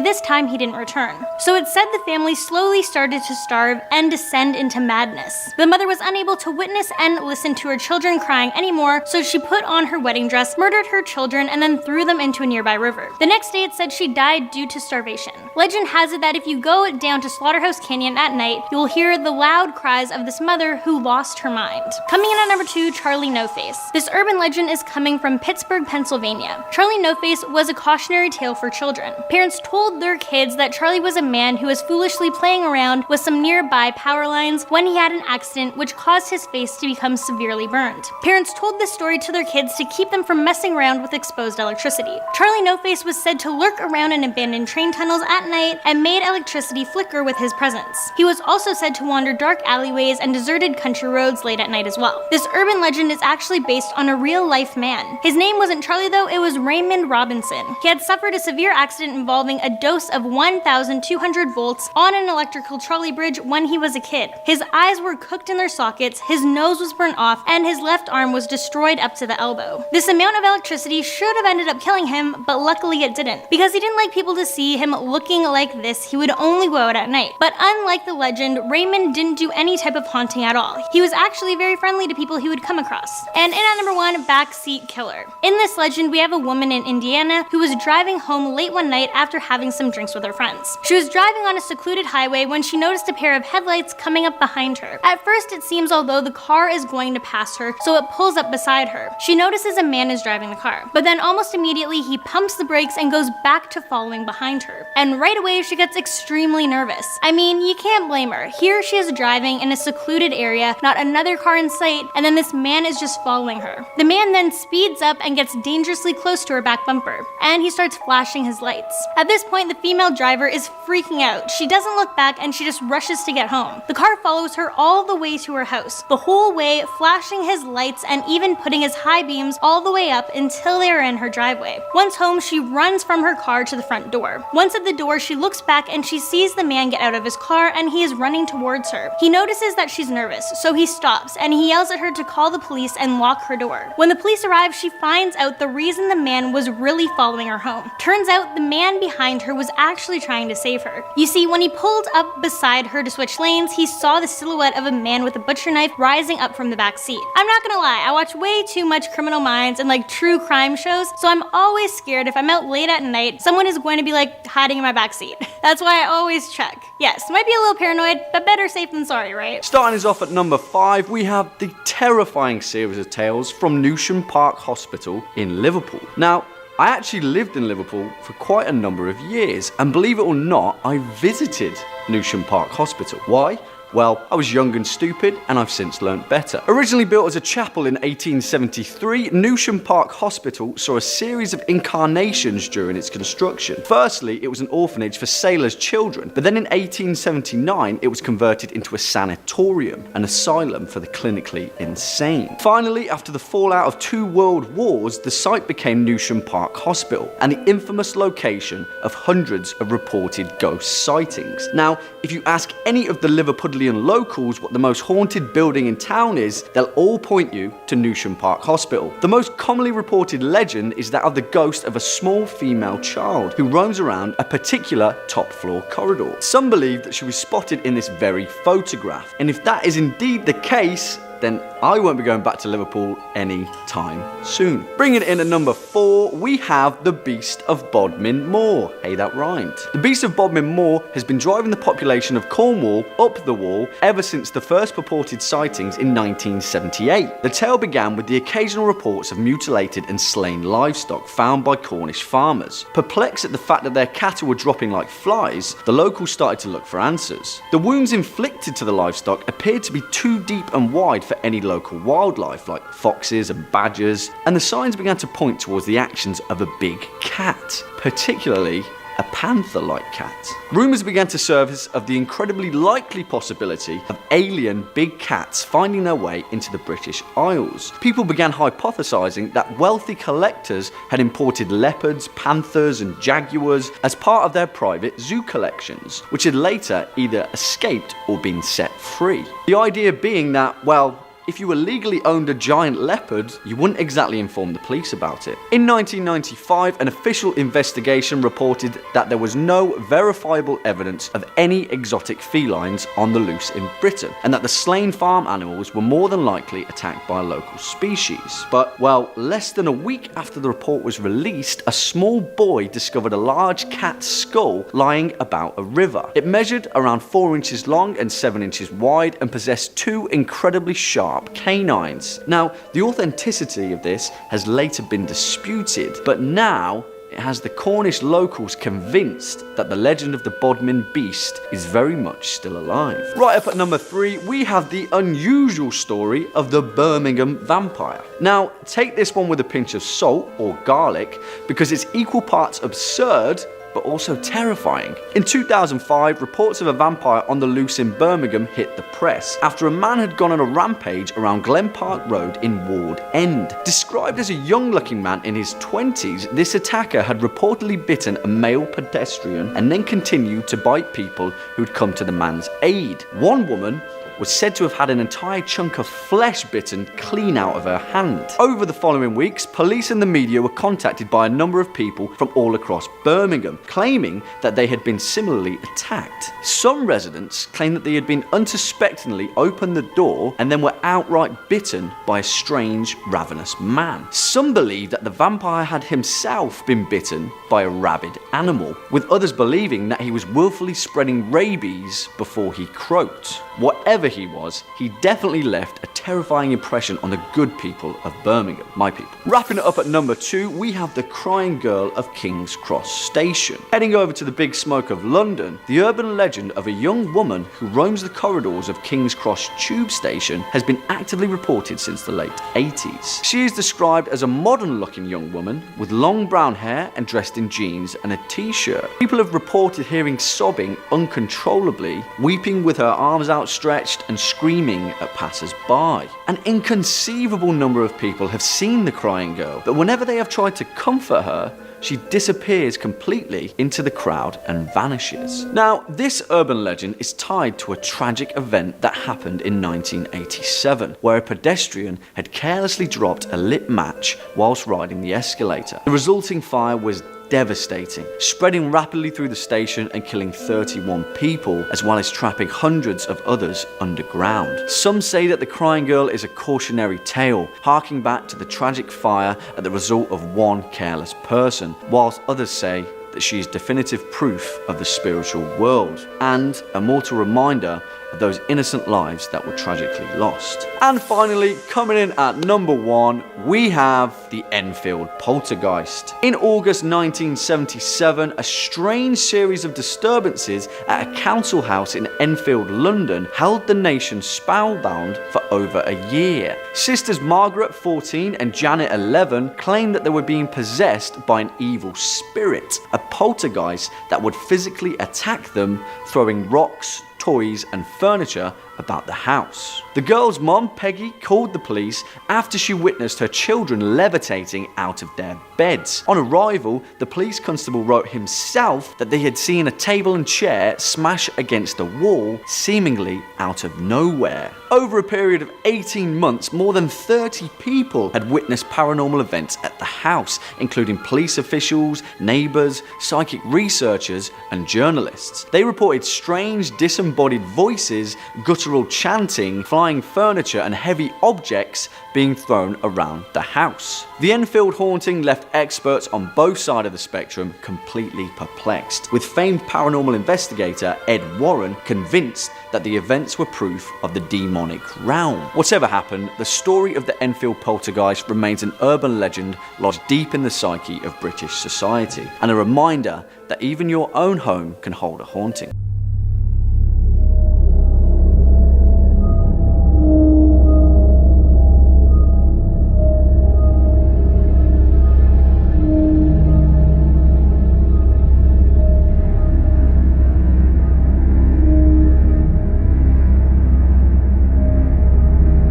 this time he didn't return. So it said the family slowly started to starve and descend into madness. The mother was unable to witness and listen to her children crying anymore, so she put on her wedding dress, murdered her children, and then threw them into a nearby river. The next day it said she died due to starvation. Legend has it that if you go down to Slaughterhouse Canyon at night, you'll hear the loud cries of this mother who lost her mind. Coming in at number 2, Charlie No Face. This urban legend is coming from Pittsburgh, Pennsylvania. Charlie No Face was a cautionary tale for children. Parents told their kids that Charlie was a man who was foolishly playing around with some nearby power lines when he had an accident which caused his face to become severely burned. Parents told this story to their kids to keep them from messing around with exposed electricity. Charlie No Face was said to lurk around in abandoned train tunnels at night and made electricity flicker with his presence. He was also said to wander dark alleyways and deserted country roads late at night as well. This urban legend is actually based on a real-life man. His name wasn't Charlie though, it was was Raymond Robinson. He had suffered a severe accident involving a dose of 1,200 volts on an electrical trolley bridge when he was a kid. His eyes were cooked in their sockets, his nose was burnt off, and his left arm was destroyed up to the elbow. This amount of electricity should have ended up killing him, but luckily it didn't. Because he didn't like people to see him looking like this, he would only go out at night. But unlike the legend, Raymond didn't do any type of haunting at all. He was actually very friendly to people he would come across. And in at number 1, backseat killer. In this legend, we have a woman in Indiana who was driving home late one night after having some drinks with her friends. She was driving on a secluded highway when she noticed a pair of headlights coming up behind her. At first, it seems although the car is going to pass her, so it pulls up beside her. She notices a man is driving the car, but then almost immediately he pumps the brakes and goes back to following behind her. And right away, she gets extremely nervous. I mean, you can't blame her. Here she is driving in a secluded area, not another car in sight, and then this man is just following her. The man then speeds up and gets dangerously close to her back bumper, and he starts flashing his lights. At this point, the female driver is freaking out. She doesn't look back and she just rushes to get home. The car follows her all the way to her house, the whole way flashing his lights and even putting his high beams all the way up until they are in her driveway. Once home, she runs from her car to the front door. Once at the door, she looks back and she sees the man get out of his car and he is running towards her. He notices that she's nervous, so he stops and he yells at her to call the police and lock her door. When the police arrive, she finds out the reason the man was really following her home. Turns out the man behind her was actually trying to save her. You see, when he pulled up beside her to switch lanes, he saw the silhouette of a man with a butcher knife rising up from the back seat. I'm not gonna lie, I watch way too much Criminal Minds and like true crime shows, so I'm always scared if I'm out late at night, someone is going to be like hiding in my back seat. That's why I always check. Yes, might be a little paranoid, but better safe than sorry, right? Starting us off at number 5, we have the terrifying series of tales from Newsham Park Hospital in Liverpool. Now, I actually lived in Liverpool for quite a number of years, and believe it or not, I visited Newsham Park Hospital. Why? Well, I was young and stupid, and I've since learnt better. Originally built as a chapel in 1873, Newsham Park Hospital saw a series of incarnations during its construction. Firstly, it was an orphanage for sailors' children, but then in 1879, it was converted into a sanatorium, an asylum for the clinically insane. Finally, after the fallout of 2 world wars, the site became Newsham Park Hospital, and the infamous location of hundreds of reported ghost sightings. Now, if you ask any of the Liverpudlian locals what the most haunted building in town is, they'll all point you to Newsham Park Hospital. The most commonly reported legend is that of the ghost of a small female child who roams around a particular top floor corridor. Some believe that she was spotted in this very photograph, and if that is indeed the case, then I won't be going back to Liverpool anytime soon. Bringing it in at number 4, we have the Beast of Bodmin Moor. Hey, that rhymed. The Beast of Bodmin Moor has been driving the population of Cornwall up the wall ever since the first purported sightings in 1978. The tale began with the occasional reports of mutilated and slain livestock found by Cornish farmers. Perplexed at the fact that their cattle were dropping like flies, the locals started to look for answers. The wounds inflicted to the livestock appeared to be too deep and wide for any local wildlife like foxes and badgers, and the signs began to point towards the actions of a big cat, particularly a panther-like cat. Rumours began to surface of the incredibly likely possibility of alien big cats finding their way into the British Isles. People began hypothesising that wealthy collectors had imported leopards, panthers and jaguars as part of their private zoo collections, which had later either escaped or been set free. The idea being that, well, if you illegally owned a giant leopard, you wouldn't exactly inform the police about it. In 1995, an official investigation reported that there was no verifiable evidence of any exotic felines on the loose in Britain, and that the slain farm animals were more than likely attacked by a local species. But, well, less than a week after the report was released, a small boy discovered a large cat's skull lying about a river. It measured around 4 inches long and 7 inches wide and possessed 2 incredibly sharp canines. Now, the authenticity of this has later been disputed, but now it has the Cornish locals convinced that the legend of the Bodmin Beast is very much still alive. Right up at number 3, we have the unusual story of the Birmingham vampire. Now, take this one with a pinch of salt or garlic, because it's equal parts absurd but also terrifying. In 2005, reports of a vampire on the loose in Birmingham hit the press after a man had gone on a rampage around Glen Park Road in Ward End. Described as a young-looking man in his 20s, this attacker had reportedly bitten a male pedestrian and then continued to bite people who'd come to the man's aid. One woman was said to have had an entire chunk of flesh bitten clean out of her hand. Over the following weeks, police and the media were contacted by a number of people from all across Birmingham, claiming that they had been similarly attacked. Some residents claimed that they had been unsuspectingly opened the door and then were outright bitten by a strange, ravenous man. Some believed that the vampire had himself been bitten by a rabid animal, with others believing that he was willfully spreading rabies before he croaked. Whatever he was, he definitely left a terrifying impression on the good people of Birmingham, my people. Wrapping it up at number 2, we have the crying girl of King's Cross Station. Heading over to the Big Smoke of London, the urban legend of a young woman who roams the corridors of King's Cross Tube Station has been actively reported since the late 80s. She is described as a modern-looking young woman with long brown hair and dressed in jeans and a t-shirt. People have reported hearing sobbing uncontrollably, weeping with her arms outstretched and screaming at passers-by. An inconceivable number of people have seen the crying girl, but whenever they have tried to comfort her, she disappears completely into the crowd and vanishes. Now, this urban legend is tied to a tragic event that happened in 1987, where a pedestrian had carelessly dropped a lit match whilst riding the escalator. The resulting fire was devastating, spreading rapidly through the station and killing 31 people, as well as trapping hundreds of others underground. Some say that the crying girl is a cautionary tale, harking back to the tragic fire at the result of one careless person, whilst others say that she is definitive proof of the spiritual world, and a mortal reminder of those innocent lives that were tragically lost. And finally, coming in at number 1, we have the Enfield Poltergeist. In August 1977, a strange series of disturbances at a council house in Enfield, London, held the nation spellbound for over a year. Sisters Margaret, 14, and Janet, 11, claimed that they were being possessed by an evil spirit, a poltergeist that would physically attack them, throwing rocks, toys and furniture about the house. The girl's mom, Peggy, called the police after she witnessed her children levitating out of their beds. On arrival, the police constable wrote himself that they had seen a table and chair smash against a wall, seemingly out of nowhere. Over a period of 18 months, more than 30 people had witnessed paranormal events at the house, including police officials, neighbours, psychic researchers, and journalists. They reported strange, disembodied voices, guttural chanting, flying furniture, and heavy objects being thrown around the house. The Enfield haunting left experts on both sides of the spectrum completely perplexed, with famed paranormal investigator Ed Warren convinced that the events were proof of the demonic realm. Whatever happened, the story of the Enfield poltergeist remains an urban legend lodged deep in the psyche of British society, and a reminder that even your own home can hold a haunting.